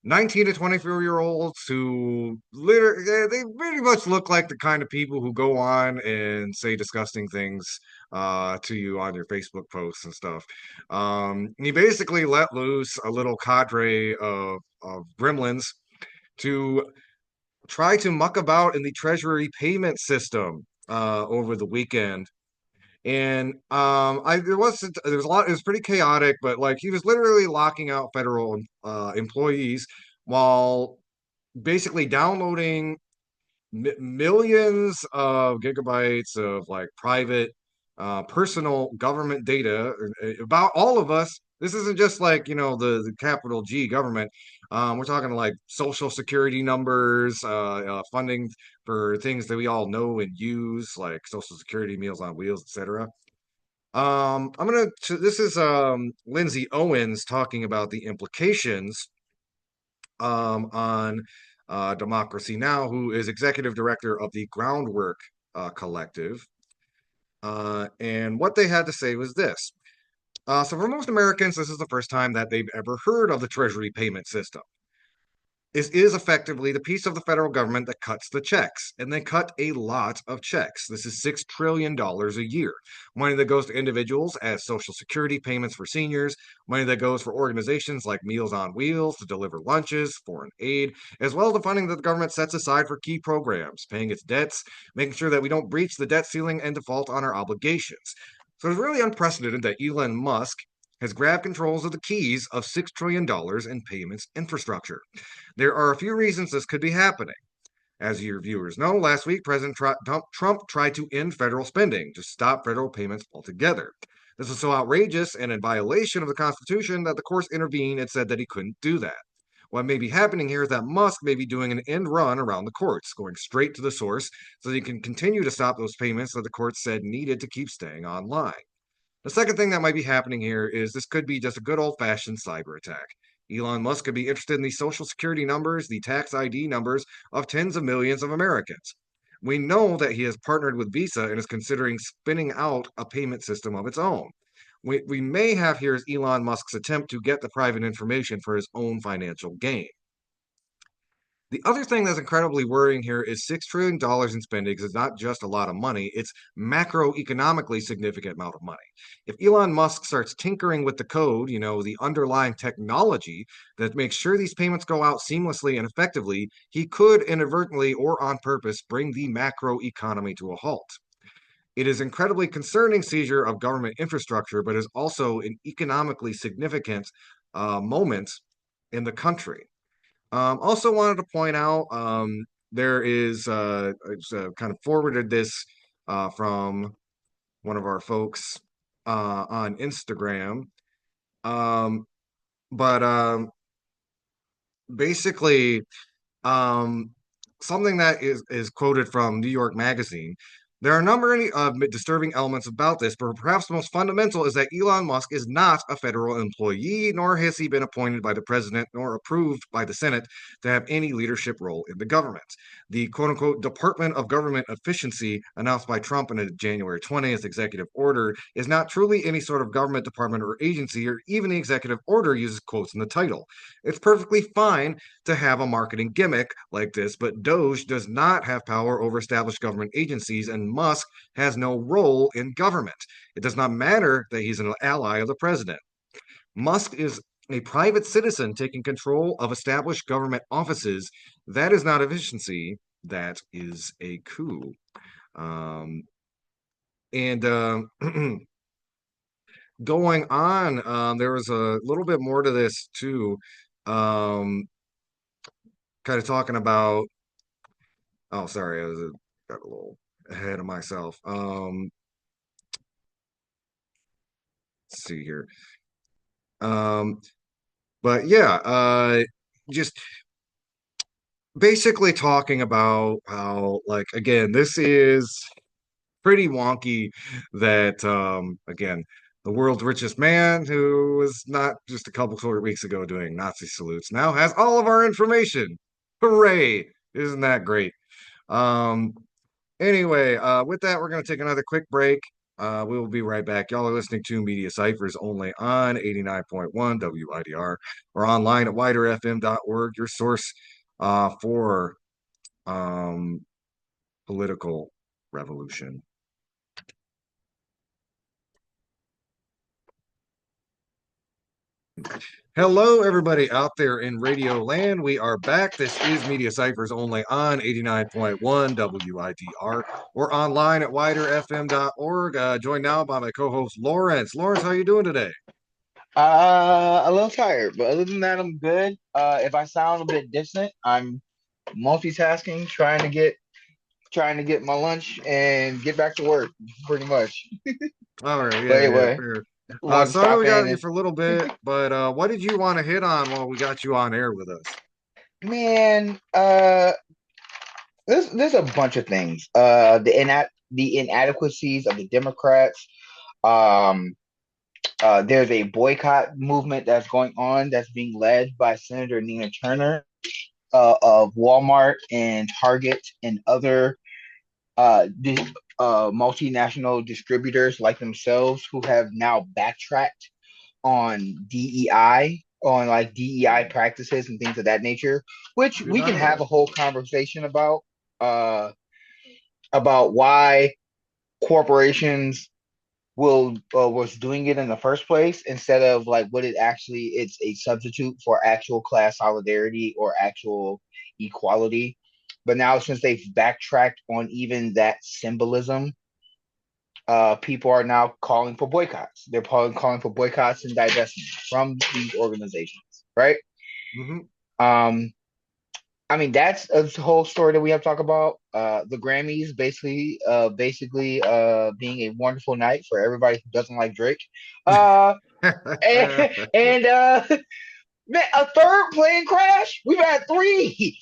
19 to 24-year-olds who literally they pretty much look like the kind of people who go on and say disgusting things to you on your Facebook posts and stuff. He basically let loose a little cadre of gremlins to try to muck about in the Treasury payment system over the weekend. And I there was a lot. It was pretty chaotic, but like he was literally locking out federal employees while basically downloading millions of gigabytes of like private, personal government data about all of us. This isn't just like the capital G government. We're talking like social security numbers, funding for things that we all know and use, like Social Security, Meals on Wheels, etc. This is Lindsay Owens talking about the implications on Democracy Now, who is executive director of the Groundwork Collective. And what they had to say was this. So for most Americans, this is the first time that they've ever heard of the Treasury payment system. is effectively the piece of the federal government that cuts the checks, and they cut a lot of checks. This is $6 trillion a year. Money that goes to individuals as Social Security payments for seniors, money that goes for organizations like Meals on Wheels to deliver lunches, foreign aid, as well as the funding that the government sets aside for key programs, paying its debts, making sure that we don't breach the debt ceiling and default on our obligations. So it's really unprecedented that Elon Musk has grabbed controls of the keys of $6 trillion in payments infrastructure. There are a few reasons this could be happening. As your viewers know, last week President Trump tried to end federal spending, to stop federal payments altogether. This was so outrageous and in violation of the Constitution that the courts intervened and said that he couldn't do that. What may be happening here is that Musk may be doing an end run around the courts, going straight to the source so that he can continue to stop those payments that the courts said needed to keep staying online. The second thing that might be happening here is this could be just a good old-fashioned cyber attack. Elon Musk could be interested in the social security numbers, the tax ID numbers of tens of millions of Americans. We know that he has partnered with Visa and is considering spinning out a payment system of its own. We may have here is Elon Musk's attempt to get the private information for his own financial gain. The other thing that's incredibly worrying here is $6 trillion in spending is not just a lot of money, it's macroeconomically significant amount of money. If Elon Musk starts tinkering with the code, the underlying technology that makes sure these payments go out seamlessly and effectively, he could inadvertently or on purpose bring the macro economy to a halt. It is incredibly concerning seizure of government infrastructure, but is also an economically significant moment in the country. Also wanted to point out there is kind of forwarded this from one of our folks on Instagram. But basically, something that is quoted from New York Magazine. There are a number of disturbing elements about this, but perhaps the most fundamental is that Elon Musk is not a federal employee, nor has he been appointed by the president, nor approved by the Senate to have any leadership role in the government. The quote unquote Department of Government Efficiency, announced by Trump in a January 20th executive order, is not truly any sort of government department or agency, or even the executive order uses quotes in the title. It's perfectly fine to have a marketing gimmick like this, but Doge does not have power over established government agencies, and Musk has no role in government. It does not matter that he's an ally of the president. Musk is a private citizen taking control of established government offices. That is not efficiency. That is a coup. And going on, there was a little bit more to this too. Kind of talking about. Oh, sorry, I got a little ahead of myself. Let's see here. But yeah, just basically talking about how, like, again, this is pretty wonky that, again, the world's richest man, who was not just a couple short weeks ago doing Nazi salutes, now has all of our information. Hooray! Isn't that great? Um, Anyway, with that, we're going to take another quick break. We will be right back. Y'all are listening to Media Cyphers only on 89.1 WIDR or online at widerfm.org, your source for political revolution. Hello, everybody out there in radio land. We are back. This is Media Cyphers only on 89.1 WIDR or online at widerfm.org. Joined now by my co-host Lawrence. Lawrence, how are you doing today? A little tired, but other than that, I'm good. If I sound a bit distant, I'm multitasking, trying to get my lunch and get back to work, pretty much. All right, But yeah, anyway, fair. wanted to So I know we stop got in you for a little bit, but what did you want to hit on while we got you on air with us? man, there's a bunch of things. The inadequacies of the Democrats. Um, there's a boycott movement that's going on that's being led by Senator Nina Turner of Walmart and Target and other multinational distributors like themselves who have now backtracked on DEI on like DEI practices and things of that nature, which We did we can not know have that. a whole conversation uh, about why corporations will was doing it in the first place instead of like what it actually it's a substitute for actual class solidarity or actual equality. But now since they've backtracked on even that symbolism, people are now calling for boycotts. They're calling for boycotts and divestment from these organizations, right? Hmm. Um, I mean, that's a whole story that we have to talk about. The Grammys basically being a wonderful night for everybody who doesn't like Drake. Uh, and man, a third plane crash. We've had three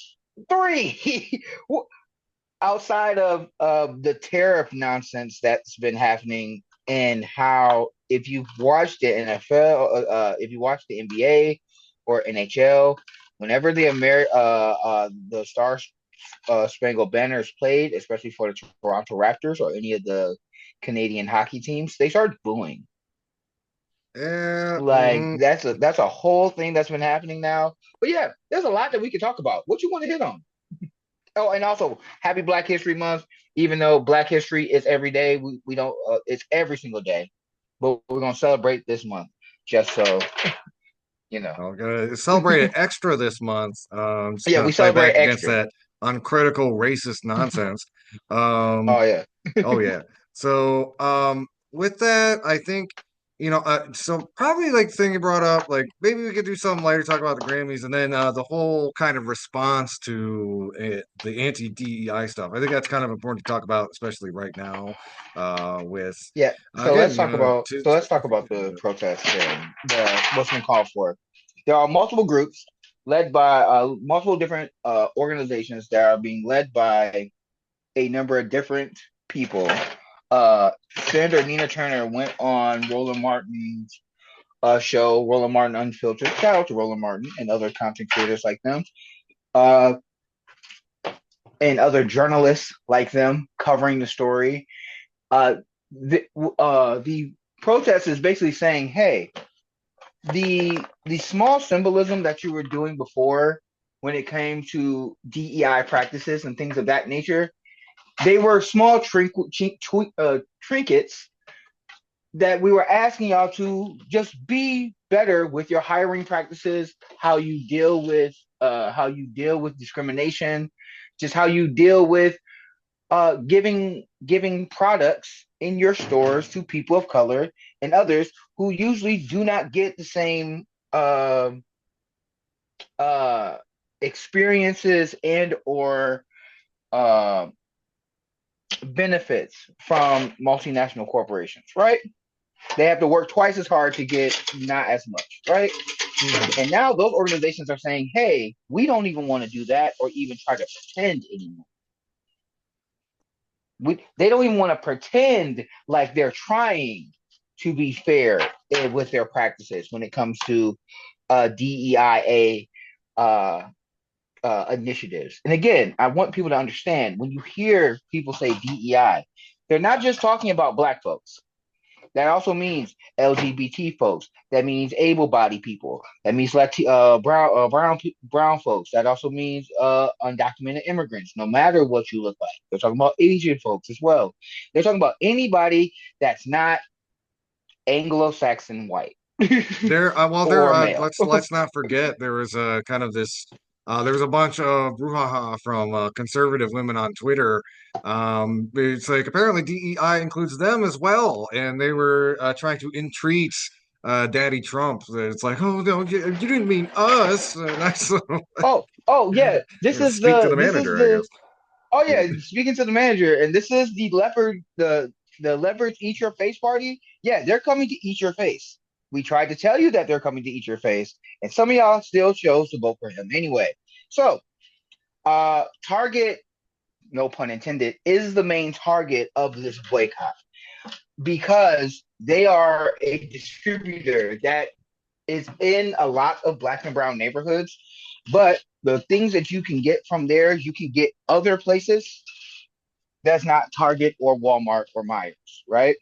outside of the tariff nonsense that's been happening, and how if you've watched the NFL, if you watch the NBA or NHL, whenever the Star Spangled Banner is played, especially for the Toronto Raptors or any of the Canadian hockey teams, they start booing. Yeah. Like Hmm. that's a whole thing that's been happening now. But yeah, there's a lot that we could talk about. What you want to hit on? Oh, and also happy Black History Month. Even though Black History is every day, we don't. It's every single day, but we're gonna celebrate this month just so you know. I'm gonna celebrate it extra this month. Just Yeah, kind we of fight celebrate back against extra. that uncritical racist nonsense. Um, Oh yeah, oh yeah. So with that, I think so probably like thing you brought up, like maybe we could do something later, talk about the Grammys, and then the whole kind of response to the anti-DEI stuff. I think that's kind of important to talk about, especially right now, with yeah. again, So let's talk about the protests and what's been called for. There are multiple groups led by multiple different organizations that are being led by a number of different people. Senator Nina Turner went on Roland Martin's show, Roland Martin Unfiltered. Shout out to Roland Martin and other content creators like them, uh, and other journalists like them covering the story. Uh, the protest is basically saying, hey, the small symbolism that you were doing before when it came to DEI practices and things of that nature, they were small trinkets that we were asking y'all to just be better with your hiring practices, how you deal with discrimination, just how you deal with giving products in your stores to people of color and others who usually do not get the same uh, experiences and or uh, benefits from multinational corporations, right? They have to work twice as hard to get not as much, right? Mhm. And now those organizations are saying, hey, we don't even want to do that or even try to pretend anymore. They don't even want to pretend like they're trying to be fair with their practices when it comes to DEIA uh, initiatives. And again, I want people to understand when you hear people say DEI, they're not just talking about Black folks. That also means LGBT folks. That means able-bodied people. That means brown folks. That also means undocumented immigrants. No matter what you look like, they're talking about Asian folks as well. They're talking about anybody that's not Anglo-Saxon white There, or male. let's not forget there was a kind of this there was a bunch of brouhaha from conservative women on Twitter. It's like apparently DEI includes them as well, and they were trying to entreat Daddy Trump. It's like, oh no, you didn't mean us. And I so Oh yeah. speak to the manager, I guess. Oh yeah, speaking to the manager, and this is the leverage eat your face party. Yeah, they're coming to eat your face. We tried to tell you that they're coming to eat your face, and some of y'all still chose to vote for him anyway. So, Target, no pun intended, is the main target of this boycott because they are a distributor that is in a lot of black and brown neighborhoods, but the things that you can get from there, you can get other places that's not Target or Walmart or Myers, right?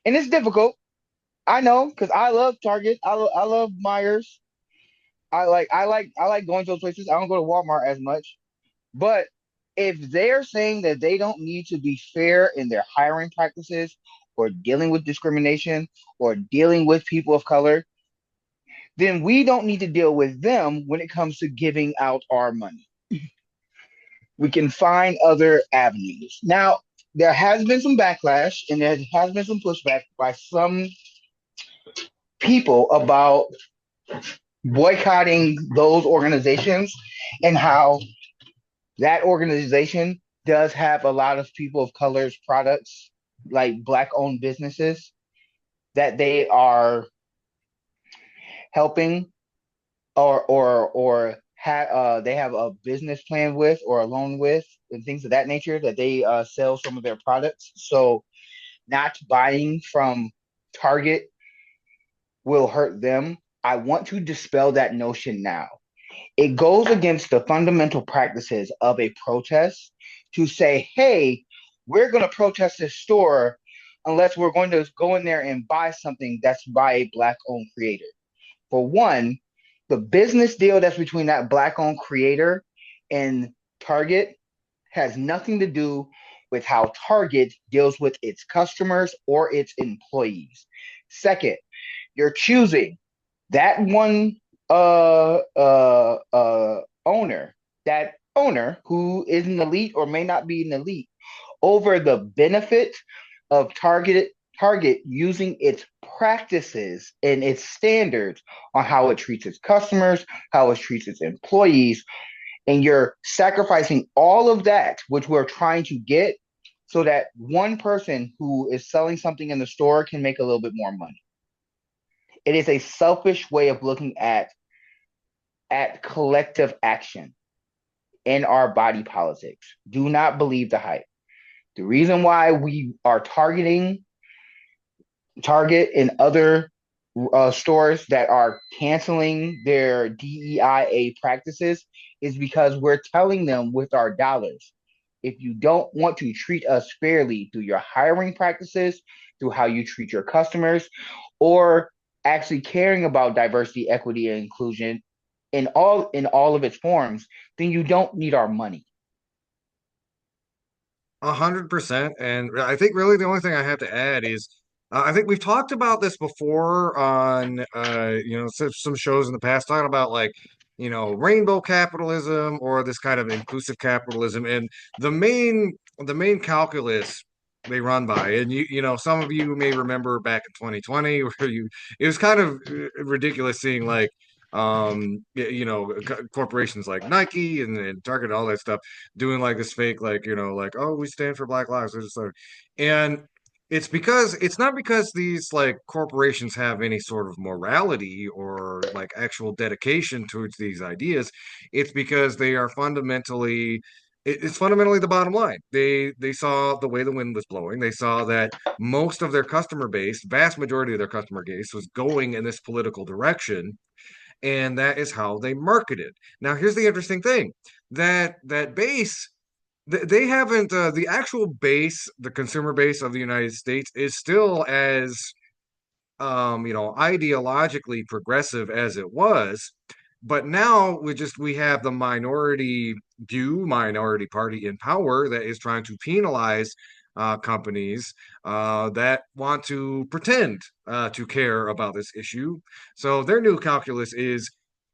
And it's difficult. I know because I love Target. I love Myers. I like going to those places. I don't go to Walmart as much, but if they're saying that they don't need to be fair in their hiring practices or dealing with discrimination or dealing with people of color, then we don't need to deal with them when it comes to giving out our money. We can find other avenues. Now, there has been some backlash and there has been some pushback by some people about boycotting those organizations and how that organization does have a lot of people of color's products, like black owned businesses that they are helping or they have a business plan with or a loan with and things of that nature that they sell some of their products. So not buying from Target will hurt them. I want to dispel that notion now. It goes against the fundamental practices of a protest to say, hey, we're going to protest this store unless we're going to go in there and buy something that's by a black owned creator. For one, the business deal that's between that black owned creator and Target has nothing to do with how Target deals with its customers or its employees. Second, you're choosing that one owner, that owner who is an elite or may not be an elite over the benefit of Target using its practices and its standards on how it treats its customers, how it treats its employees, and you're sacrificing all of that which we're trying to get so that one person who is selling something in the store can make a little bit more money. It is a selfish way of looking at collective action in our body politics. Do not believe the hype. The reason why we are targeting Target and other stores that are canceling their DEIA practices is because we're telling them with our dollars, if you don't want to treat us fairly through your hiring practices, through how you treat your customers, or actually caring about diversity, equity, and inclusion in all of its forms, then you don't need our money. 100%. And I think really the only thing I have to add is I think we've talked about this before on some shows in the past talking about like rainbow capitalism or this kind of inclusive capitalism and the main calculus they run by. And some of you may remember back in 2020 where it was kind of ridiculous seeing like corporations like Nike and Target and all that stuff doing like this fake, like, like, oh, we stand for Black Lives. And it's not because these like corporations have any sort of morality or like actual dedication towards these ideas. It's because they are it's fundamentally the bottom line. They saw the way the wind was blowing. They saw that most of their customer base, vast majority of their customer base, was going in this political direction, and that is how they marketed. Now, here's the interesting thing: that base, they haven't the actual base, the consumer base of the United States is still as ideologically progressive as it was. But now we have the minority party in power that is trying to penalize companies that want to pretend to care about this issue. So their new calculus is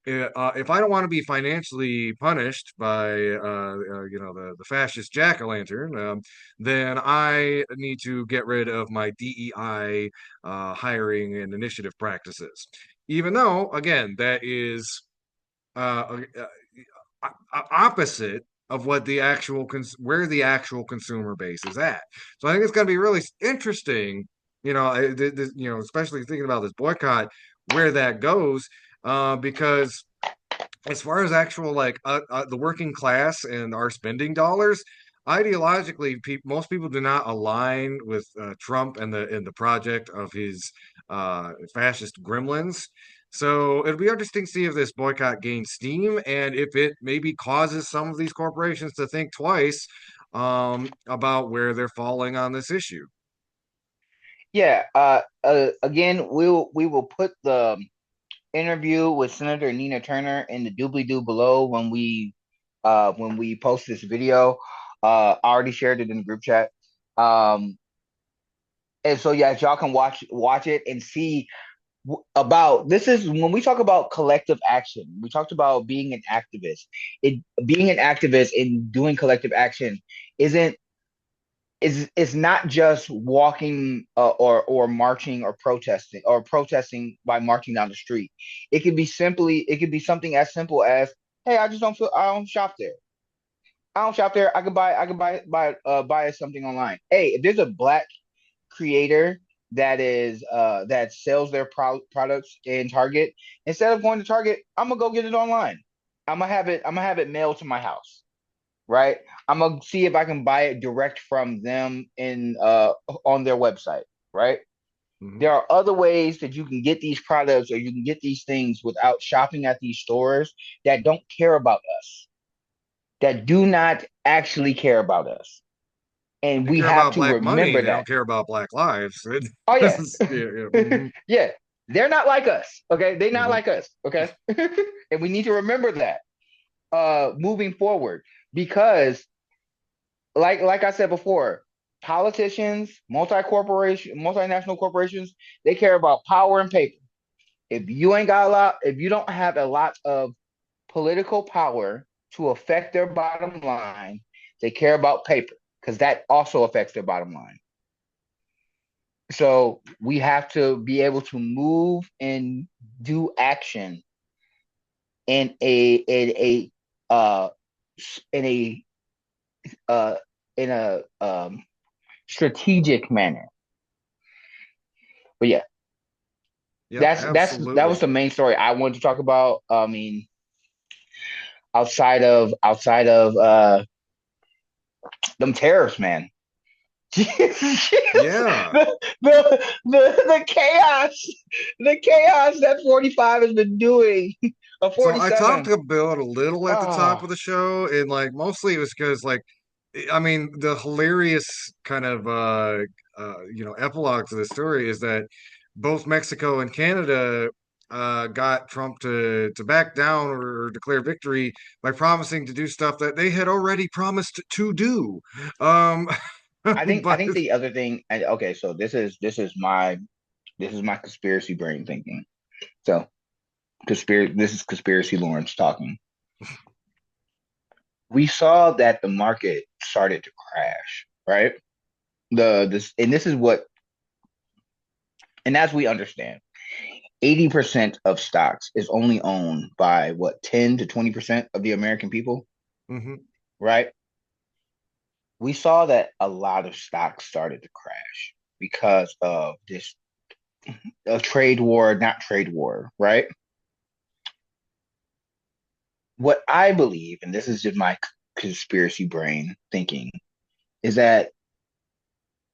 if I don't want to be financially punished by the fascist jack-o'-lantern, then I need to get rid of my DEI hiring and initiative practices. Even though, again, that is opposite of what where the actual consumer base is at. So I think it's going to be really interesting, especially thinking about this boycott, where that goes, because as far as actual like the working class and our spending dollars, ideologically, most people do not align with Trump and the project of his fascist gremlins. So it'll be interesting to see if this boycott gains steam and if it maybe causes some of these corporations to think twice about where they're falling on this issue. Yeah. Again, we will put interview with Senator Nina Turner in the doobly doo below when we post this video. I already shared it in the group chat. And so yeah, y'all can watch it and see about this is when we talk about collective action. We talked about being an activist. It being an activist and doing collective action isn't is not just walking or marching or protesting by marching down the street. It could be something as simple as, hey, I don't shop there. I don't shop there. Buy something online. Hey, if there's a black creator that sells their products in Target, instead of going to Target, I'm gonna go get it online. I'm gonna have it mailed to my house, right? I'm gonna see if I can buy it direct from them in on their website, right? Mhm. There are other ways that you can get these products or you can get these things without shopping at these stores that don't care about us, that do not actually care about us. And They we care have about to black money. remember They that. don't care about black lives. Oh yeah. Yeah, yeah. Hmm. Yeah. They're not like us. Okay. They're not Hmm. like us. Okay. And we need to remember that moving forward. Because like I said before, politicians, multinational corporations, they care about power and paper. If you don't have a lot of political power to affect their bottom line, they care about paper because that also affects their bottom line. So we have to be able to move and do action in a uh in a uh in a strategic manner. But yeah, Yeah, that was absolutely. the main story I wanted to talk about. I mean, outside of them tariffs, man. Yeah. The chaos that 45 has been doing, or So I talked 47. about a little at the top Oh, of the show, and like mostly it was because like I mean the hilarious kind of epilogue to the story is that both Mexico and Canada got Trump to back down or declare victory by promising to do stuff that they had already promised to do. Um, I but think the other thing. Okay, so this is my conspiracy brain thinking. So conspiracy. This is conspiracy Lawrence talking. We saw that the market started to crash, right? The this and this is what and as we understand, 80% of stocks is only owned by what 10 to 20% of the American people, mhm. right? We saw that a lot of stocks started to crash because of this a trade war, not trade war, right? What I believe, and this is just my conspiracy brain thinking, is that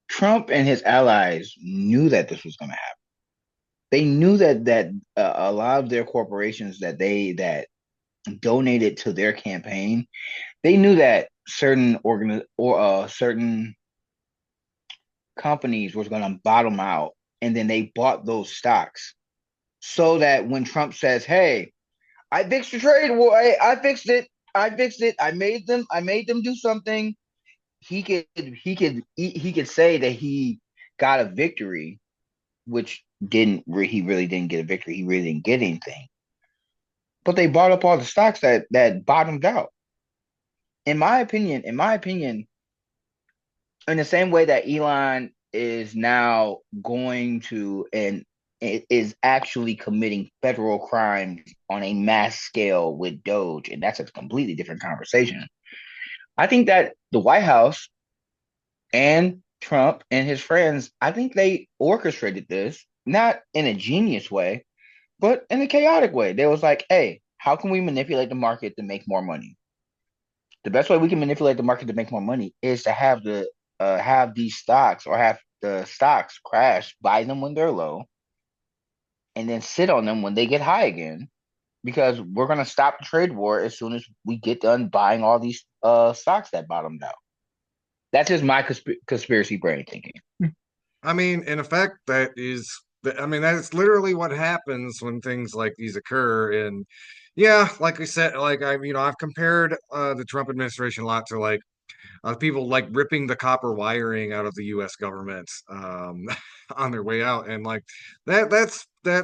Trump and his allies knew that this was going to happen. They knew that a lot of their corporations that donated to their campaign, they knew that certain companies was going to bottom out, and then they bought those stocks so that when Trump says, "Hey, I fixed the trade war. I fixed it. I fixed it. I made them do something." He could say that he got a victory, which he really didn't get a victory. He really didn't get anything. But they bought up all the stocks that bottomed out. In my opinion, in the same way that Elon is now going to and is actually committing federal crimes on a mass scale with Doge, and that's a completely different conversation. I think that the White House and Trump and his friends, I think they orchestrated this not in a genius way, but in a chaotic way. They was like, "Hey, how can we manipulate the market to make more money? The best way we can manipulate the market to make more money is to have these stocks or have the stocks crash, buy them when they're low, and then sit on them when they get high again. Because we're gonna stop the trade war as soon as we get done buying all these stocks that bottomed out." That's just my conspiracy brain thinking. I mean, in effect, that is I mean, that's literally what happens when things like these occur. And yeah, like we said, like I've compared the Trump administration a lot to like people like ripping the copper wiring out of the U.S. government on their way out, and like that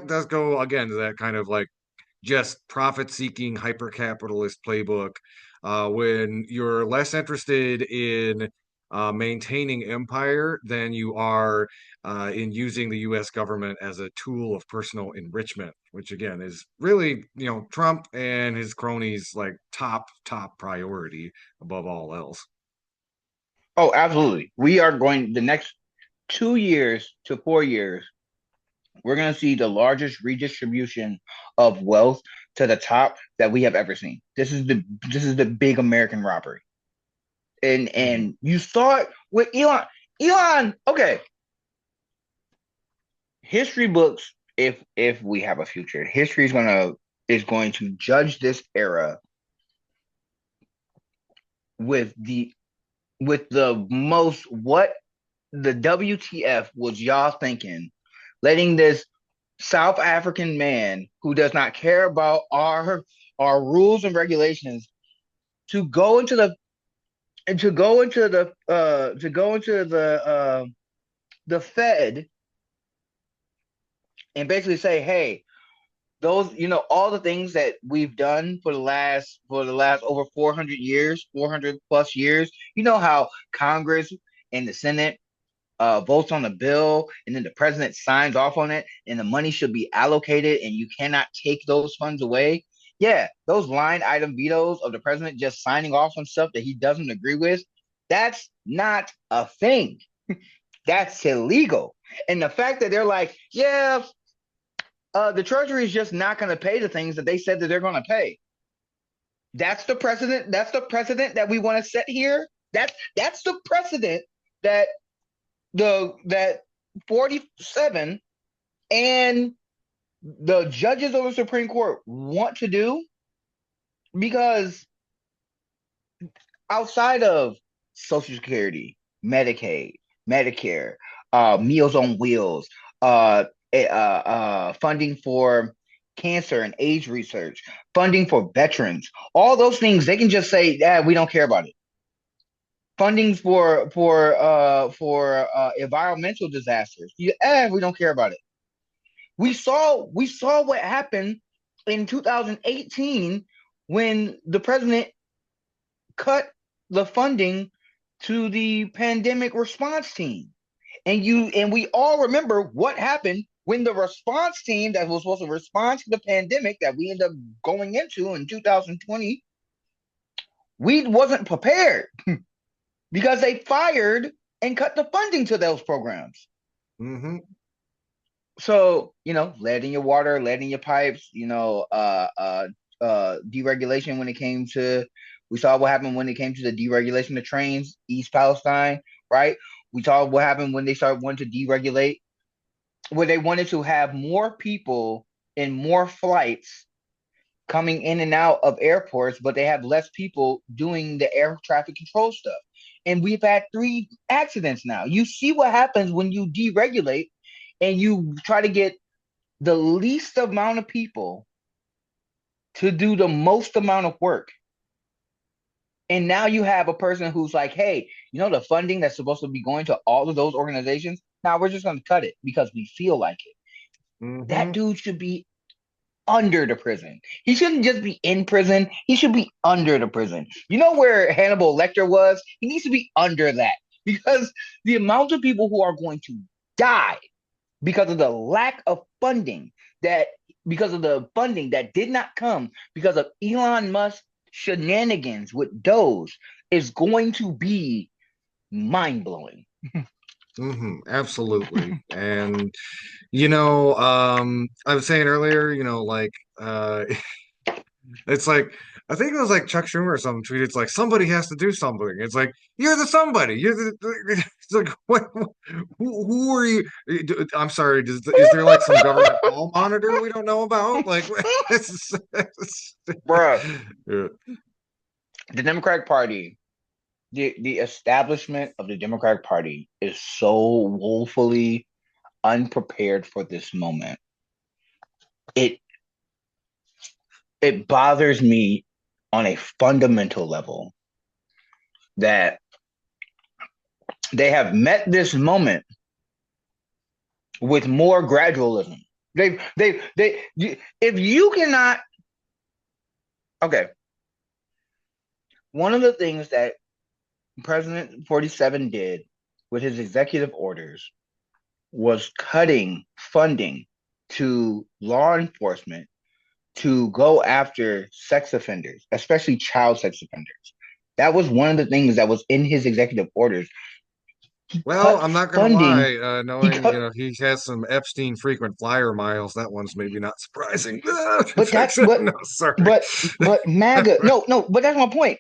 does go again to that kind of like just profit-seeking hyper-capitalist playbook when you're less interested in maintaining empire than you are in using the U.S. government as a tool of personal enrichment, which again is really, Trump and his cronies like top priority above all else. Oh, absolutely. We are going the next 2 years to 4 years, we're going to see the largest redistribution of wealth to the top that we have ever seen. This is the big American robbery. And Mhm. and you saw it with Elon. Elon, okay. History books, if we have a future, history is going to judge this era with the most what the WTF was y'all thinking, letting this South African man who does not care about our rules and regulations to go into the the Fed and basically say, hey, those all the things that we've done for the last over 400 years, 400 plus years. You know how Congress and the Senate votes on the bill, and then the president signs off on it, and the money should be allocated, and you cannot take those funds away. Yeah, those line item vetoes of the president just signing off on stuff that he doesn't agree with, that's not a thing. That's illegal. And the fact that they're like, yeah, the Treasury is just not going to pay the things that they said that they're going to pay. That's the precedent. That's the precedent that we want to set here. That's the precedent that that 47 and the judges of the Supreme Court want to do, because outside of Social Security, Medicaid, Medicare, Meals on Wheels, funding for cancer and AIDS research, funding for veterans, all those things, they can just say, yeah, we don't care about it. Funding for environmental disasters, yeah, we don't care about it. We saw what happened in 2018 when the president cut the funding to the pandemic response team. And we all remember what happened when the response team that was supposed to respond to the pandemic that we ended up going into in 2020, we wasn't prepared because they fired and cut the funding to those programs. Mm-hmm. So, lead in your water, lead in your pipes, deregulation when it came to, we saw what happened when it came to the deregulation of trains, East Palestine, right? We saw what happened when they started wanting to deregulate, where they wanted to have more people and more flights coming in and out of airports, but they have less people doing the air traffic control stuff. And we've had 3 accidents now. You see what happens when you deregulate and you try to get the least amount of people to do the most amount of work. And now you have a person who's like, hey, the funding that's supposed to be going to all of those organizations, now we're just going to cut it because we feel like it. That Mm-hmm. dude should be under the prison. He shouldn't just be in prison. He should be under the prison. You know where Hannibal Lecter was? He needs to be under that, because the amount of people who are going to die because of the lack of funding that because of the funding that did not come because of Elon Musk shenanigans with Doge is going to be mind blowing. Mm-hmm. Absolutely. And I was saying earlier, like it's like I think it was like Chuck Schumer or something tweeted, it's like somebody has to do something. It's like you're the somebody. It's like who are you? I'm sorry. Is there like some government hall monitor we don't know about? Like Bruh, yeah. the Democratic Party, the establishment of the Democratic Party is so woefully unprepared for this moment. It it bothers me on a fundamental level that they have met this moment with more gradualism. If you cannot, okay, one of the things that President 47 did with his executive orders was cutting funding to law enforcement to go after sex offenders, especially child sex offenders. That was one of the things that was in his executive orders. He Well, cut I'm not gonna funding. lie, He knowing cut, he has some Epstein frequent flyer miles, that one's maybe not surprising. but that, No, sorry. but, but MAGA. No, no. But that's my point.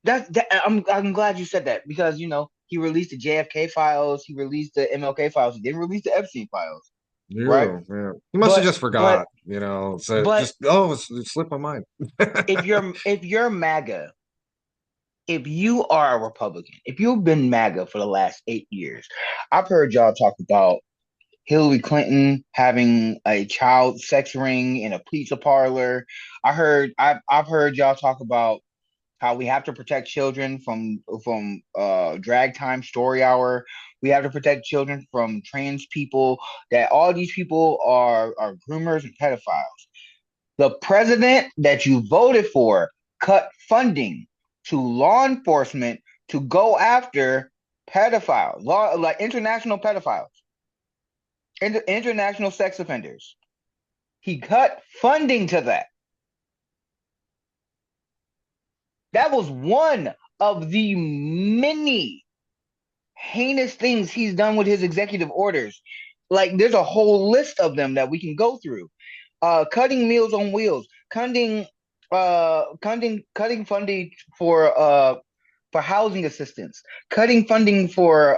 I'm glad you said that because he released the JFK files, he released the MLK files, he didn't release the Epstein files, right? Yeah. He must have But just but forgot, so but just it slipped my mind. if you're MAGA, if you are a Republican, if you've been MAGA for the last 8 years, I've heard y'all talk about Hillary Clinton having a child sex ring in a pizza parlor. I've heard y'all talk about how we have to protect children from drag time story hour. We have to protect children from trans people, that all these people are groomers and pedophiles. The president that you voted for cut funding to law enforcement to go after pedophiles, like international pedophiles, international sex offenders. He cut funding to that. That was one of the many heinous things he's done with his executive orders. Like there's a whole list of them that we can go through. Cutting Meals on Wheels, cutting funding for housing assistance, cutting funding for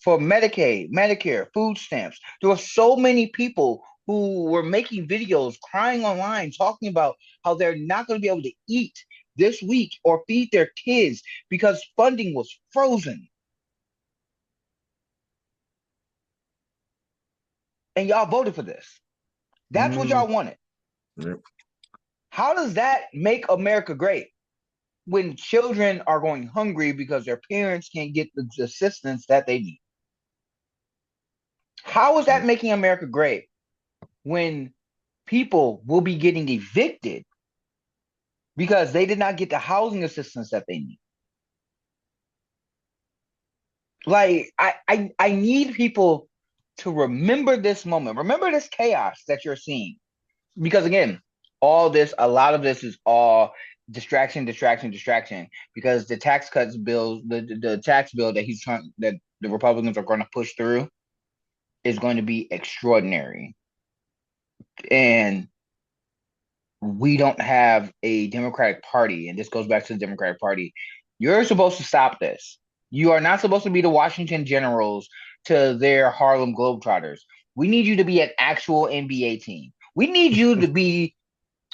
Medicaid, Medicare, food stamps. There were so many people who were making videos crying online talking about how they're not going to be able to eat this week or feed their kids because funding was frozen. And y'all voted for this. That's what Mm, y'all wanted. yep. How does that make America great when children are going hungry because their parents can't get the assistance that they need? How is that making America great when people will be getting evicted because they did not get the housing assistance that they need? Like I need people to remember this moment. Remember this chaos that you're seeing. Because again, a lot of this is all distraction, distraction, distraction. Because the tax cuts bills, the tax bill that the Republicans are going to push through is going to be extraordinary. And we don't have a Democratic Party, and this goes back to the Democratic Party. You're supposed to stop this. You are not supposed to be the Washington Generals to their Harlem Globetrotters. We need you to be an actual NBA team. We need you to be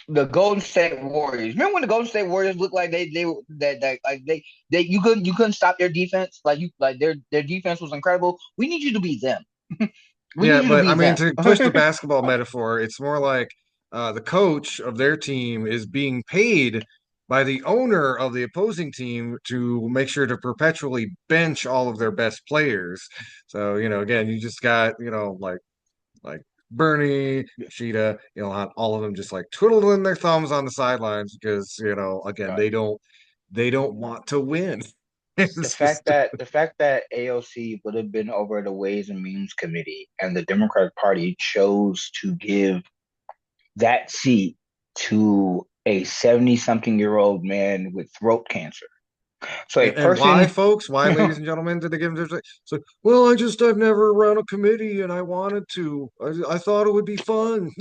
the Golden State Warriors. Remember when the Golden State Warriors looked like they you couldn't stop their defense, their defense was incredible. We need you to be them. We Yeah, need you to but I be mean, them. to push the basketball metaphor, it's more like the coach of their team is being paid by the owner of the opposing team to make sure to perpetually bench all of their best players. So, again, you just got, like Bernie, Sheeta, all of them just like twiddling their thumbs on the sidelines because, again, they don't want to win. The It's fact just that the fact that AOC would have been over the Ways and Means Committee and the Democratic Party chose to give that seat to a 70-something-year-old man with throat cancer. So a And why, person folks? Why, ladies and gentlemen, did they give him this? So, well, I've never run a committee and I wanted to. I thought it would be fun.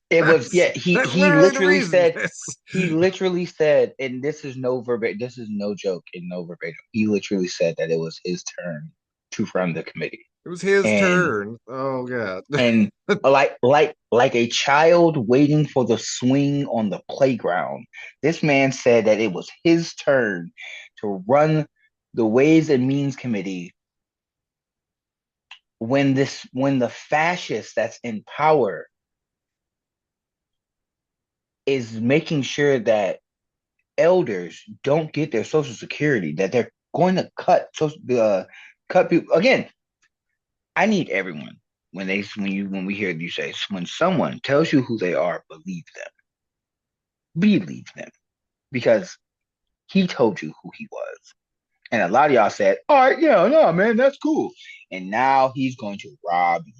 it was That's yeah, he that's he literally the literally reason. said he literally said, and this is no verbatim, this is no joke and no verbatim. He literally said that it was his turn to run the committee. It was his And turn. Oh God. and like a child waiting for the swing on the playground. This man said that it was his turn to run the Ways and Means Committee when the fascist that's in power is making sure that elders don't get their social security, that they're going to cut people again. I need everyone when we hear you say when someone tells you who they are, believe them because he told you who he was. And a lot of y'all said, all right, yeah, no, man, that's cool. And now he's going to rob you.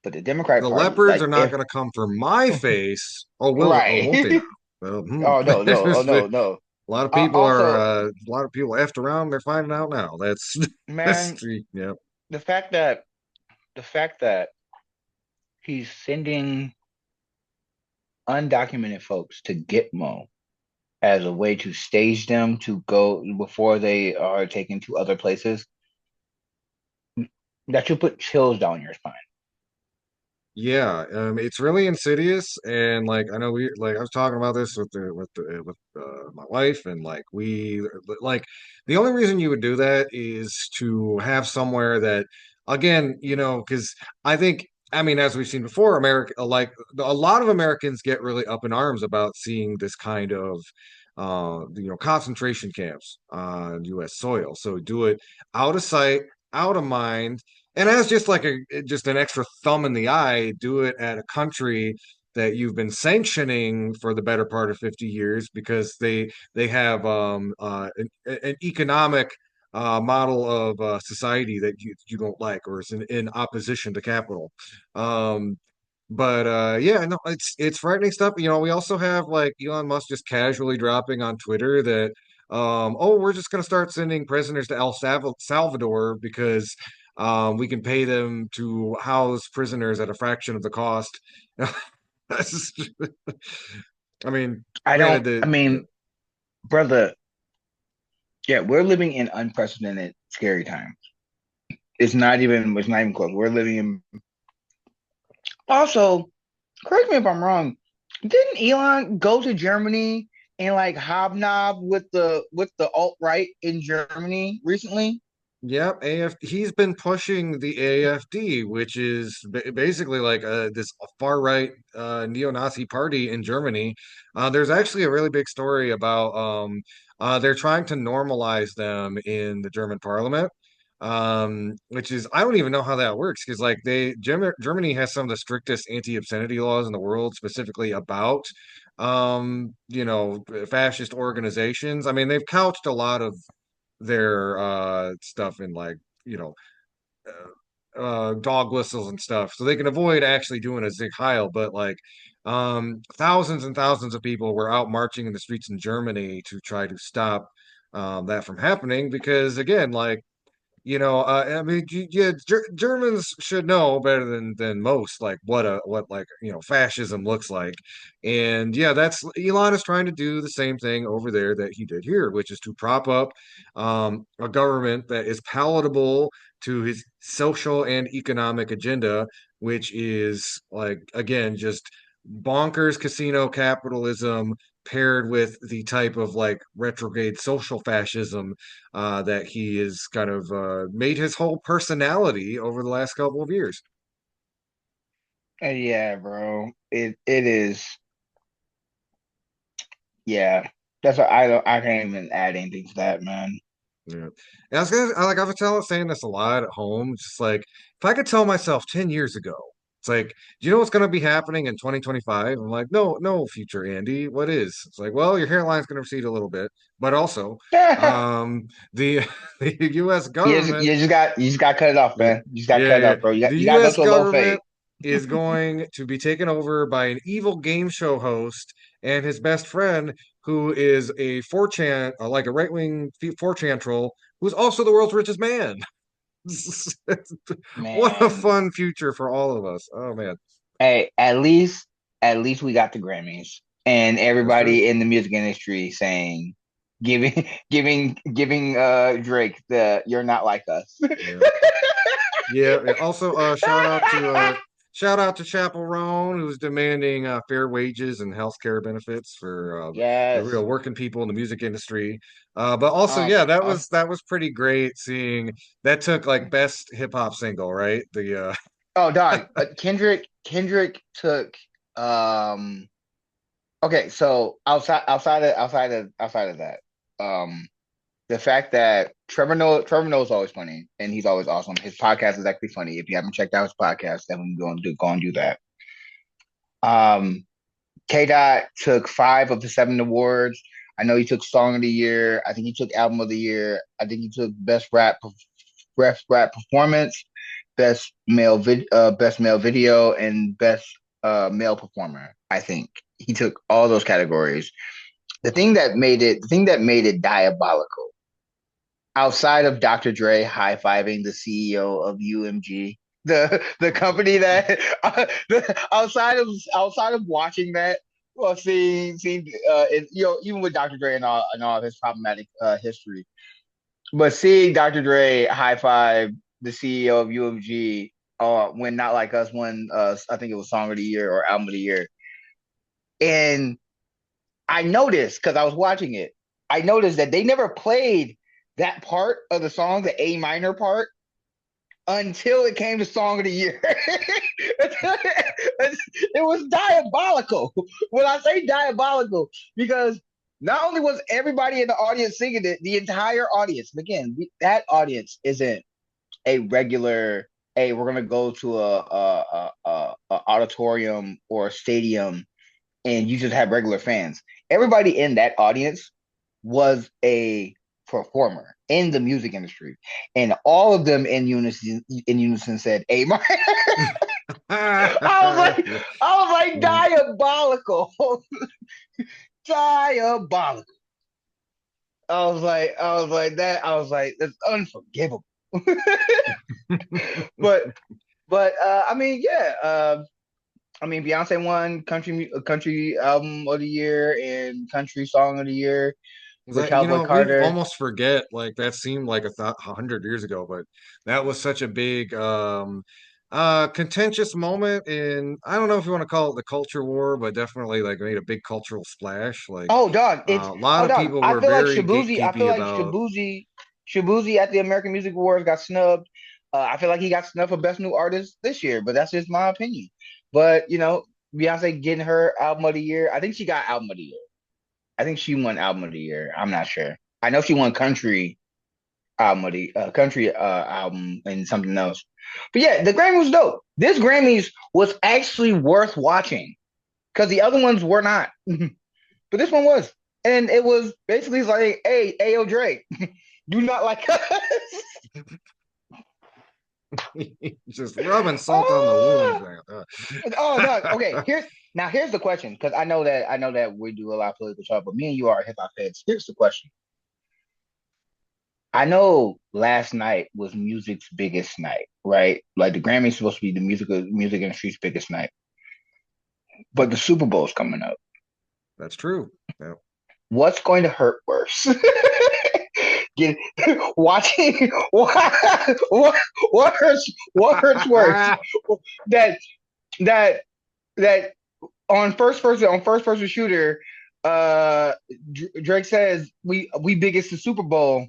But the Democratic The Party, leopards like are not if going to come for my face. Oh, will it? Oh, won't they right. now? Well, Oh no, no, oh a no, no. lot of people are Also, a lot of people effed around. They're finding out now. That's man, yeah. the fact that the fact that he's sending undocumented folks to Gitmo as a way to stage them to go before they are taken to other places, that should put chills down your spine. Yeah, it's really insidious, and like I know I was talking about this with my wife, and like like the only reason you would do that is to have somewhere that, again, because I mean, as we've seen before, America, like a lot of Americans get really up in arms about seeing this kind of concentration camps on U.S. soil. So do it out of sight, out of mind, and as just like just an extra thumb in the eye, do it at a country that you've been sanctioning for the better part of 50 years because they have an economic model of society that you don't like, or is in opposition to capital. Um, but yeah, no, it's frightening stuff. We also have like Elon Musk just casually dropping on Twitter that oh, we're just going to start sending prisoners to Salvador because we can pay them to house prisoners at a fraction of the cost. That's just, I mean, I granted, don't. I mean, brother, yeah, we're living in unprecedented, scary times. It's not even close. We're living in. Also, correct me if I'm wrong. Didn't Elon go to Germany and like hobnob with the alt right in Germany recently? Yep, he's been pushing the AFD, which is basically like this far right neo-Nazi party in Germany. There's actually a really big story about they're trying to normalize them in the German parliament, which is I don't even know how that works because like Germany has some of the strictest anti-obscenity laws in the world, specifically about fascist organizations. I mean, they've couched a lot of their stuff in like you know dog whistles and stuff so they can avoid actually doing a Zig Heil, but like thousands and thousands of people were out marching in the streets in Germany to try to stop that from happening because again like I mean, yeah, Germans should know better than most, like what like fascism looks like, and yeah, that's Elon is trying to do the same thing over there that he did here, which is to prop up a government that is palatable to his social and economic agenda, which is like again just bonkers casino capitalism paired with the type of like retrograde social fascism that he has kind of made his whole personality over the last couple of years. Yeah, bro. It is. Yeah, that's what I don't. I can't even add anything to that, man. Yeah. And I was saying this a lot at home. Just like if I could tell myself 10 years ago, it's like, do you know what's going to be happening in 2025? I'm like, no, no, future Andy, what is? It's like, well, your hairline's going to recede a little bit, but also, the the U.S. government, You just got to cut it off, yeah, man. You just got to yeah, cut it yeah, off, bro. the You got to go U.S. to a low fade. government is going to be taken over by an evil game show host and his best friend who is a 4chan, like a right wing 4chan troll, who's also the world's richest man. What a Man, fun future for all of us. Oh man, hey, at least we got the Grammys and that's true. everybody in the music industry saying, giving Drake the "You're Not Like Us." Yeah. Yeah. Also, shout out to Chapel Roan, who's demanding fair wages and health care benefits for the Yes. real working people in the music industry. But also, Um, yeah, that um, was pretty great seeing that took like best hip hop single, right? The oh, dog. Kendrick took um. Okay, so outside of that, the fact that Trevor Noah's always funny and he's always awesome. His podcast is actually funny. If you haven't checked out his podcast, definitely go and do that. Um, K Dot took 5 of the 7 awards. I know he took Song of the Year. I think he took Album of the Year. I think he took Best Rap Performance, Best Male Video, and Best Male Performer. I think he took all those categories. The thing that made it diabolical, outside of Dr. Dre high-fiving the CEO of UMG, the company that outside of watching that, well, even with Dr. Dre and all of his problematic history, but seeing Dr. Dre high five the CEO of UMG when Not Like Us won, I think it was Song of the Year or Album of the Year, and I noticed because I was watching it, I noticed that they never played that part of the song, the A minor part, until it came to Song of the Year. It was diabolical. When I say diabolical, because not only was everybody in the audience singing it, the entire audience, and again, that audience isn't a regular, hey, we're gonna go to a auditorium or a stadium and you just have regular fans. Everybody in that audience was a performer in the music industry, and all of them in unison said, "Amen." I was like, diabolical, diabolical. That's unforgivable. but I mean, yeah. I mean, Beyonce won country album of the year and country song of the year with That, Cowboy we Carter. almost forget like that seemed like 100 years ago, but that was such a big contentious moment in, I don't know if you want to call it the culture war, but definitely like made a big cultural splash. Like Oh, dog, it's a lot oh, of dog. people were very I feel gatekeepy like about. Shabuzi at the American Music Awards got snubbed. I feel like he got snubbed for Best New Artist this year, but that's just my opinion. But Beyonce getting her album of the year. I think she got album of the year. I think she won album of the year. I'm not sure. I know she won country album and something else. But yeah, the Grammy was dope. This Grammys was actually worth watching because the other ones were not. But this one was. And it was basically like, hey, Ayo Drake, do not like us. Just rubbing salt on the wound. Oh, oh no. Okay, here's the question, because I know that we do a lot of political talk, but me and you are hip hop heads. Here's the question. I know last night was music's biggest night, right? Like the Grammys supposed to be the music industry's biggest night. But the Super Bowl's coming up. That's true. Yeah. What's going to hurt worse? Get watching what hurts worse? That that that on first person shooter, Drake says we biggest the Super Bowl,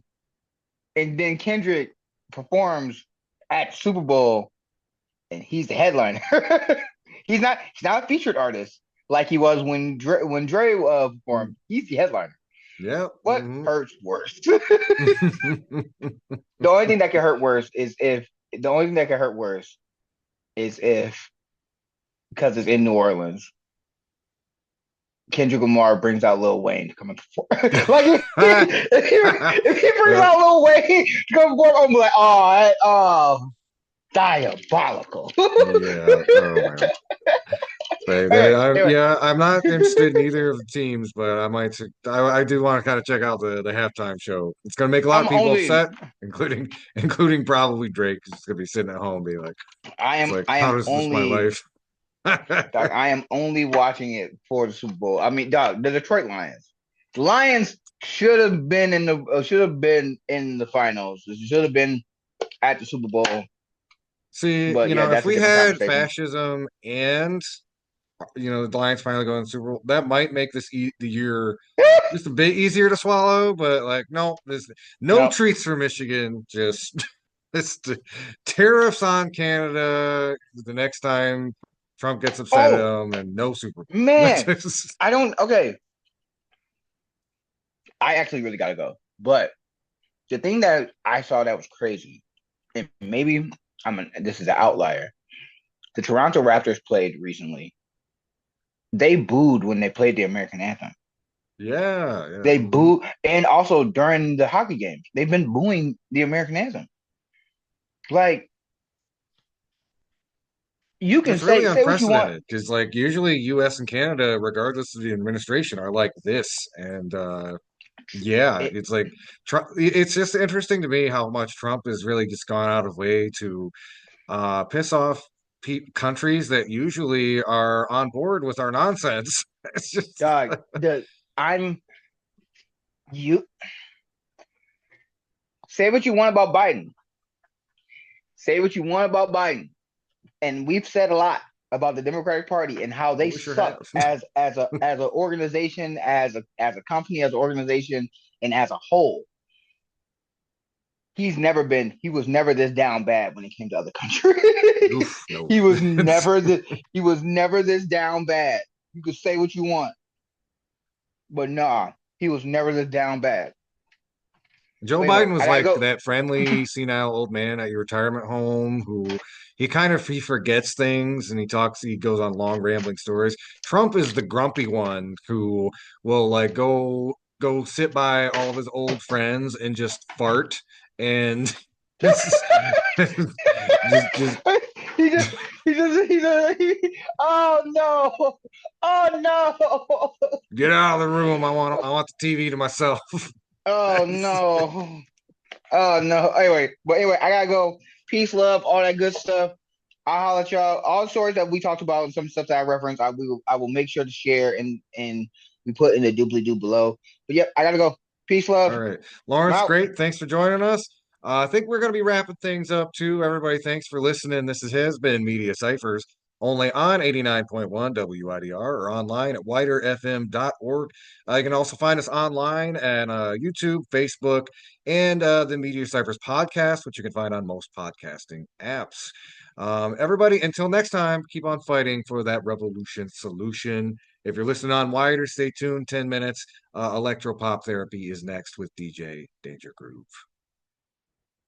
and then Kendrick performs at Super Bowl and he's the headliner. He's not a featured artist like he was when Dre performed. He's the headliner. Yep. What hurts worse? The only thing that can hurt worse is if, because it's in New Orleans, Kendrick Lamar brings out Lil Wayne to come and perform. Like if he brings Yep. out Lil Wayne to come perform, I'm like, oh, diabolical. Yeah. Oh man. Anyway, Yeah, I'm not interested in either of the teams, but I might. I do want to kind of check out the halftime show. It's going to make a lot I'm of people only upset, including probably Drake, 'cause he's going to be sitting at home, being like, "It's like, I how am does this my only life?" dog, I am only watching it for the Super Bowl. I mean, dog, the Detroit Lions. The Lions should have been in the finals. Should have been at the Super Bowl. See, But yeah, if that's a we different had conversation. fascism and the Lions finally going to the Super Bowl, that might make the year just a bit easier to swallow. But like, no, there's no No. treats for Michigan. Just it's tariffs on Canada the next time Trump gets upset at Oh them, and no Super Bowl. man, I don't. Okay, I actually really gotta go. But the thing that I saw that was crazy, and maybe this is an outlier. The Toronto Raptors played recently. They booed when they played the American anthem. Yeah, yeah. They booed, and also during the hockey games, they've been booing the American anthem. Like you can That's really say what you want. unprecedented because, like, usually U.S. and Canada, regardless of the administration, are like this. And yeah, It, it's like Trump. It's just interesting to me how much Trump has really just gone out of way to piss off countries that usually are on board with our nonsense. It's just dog, the I'm you say what you want about Biden. Say what you want about Biden. And we've said a lot about the Democratic Party and how they we sure suck have. as an organization, as a company, as an organization, and as a whole. He was never this down bad when it came to other countries. Oof, no. He was never this down bad. You could say what you want, but nah, he was never this down bad. Joe But anyway, Biden was I gotta like go. that friendly, senile old man at your retirement home who he forgets things and he goes on long rambling stories. Trump is the grumpy one who will like go sit by all of his old friends and just fart and just just he just oh no. Oh no. get out of the room. I want the TV to myself. Oh no. Oh no. Anyway, I gotta go. Peace, love, all that good stuff. I'll holler at y'all. All the stories that we talked about and some stuff that I referenced, I will make sure to share and we put in the doobly doo below. But yep, I gotta go. Peace, All love. right. I'm Lawrence, out. great. Thanks for joining us. I think we're going to be wrapping things up too. Everybody, thanks for listening. Has been Media Ciphers, only on 89.1 WIDR or online at widerfm.org. You can also find us online at YouTube, Facebook, and the Media Ciphers podcast, which you can find on most podcasting apps. Everybody, until next time, keep on fighting for that revolution solution. If you're listening on Wider, stay tuned. 10 minutes. Electropop therapy is next with DJ Danger Groove.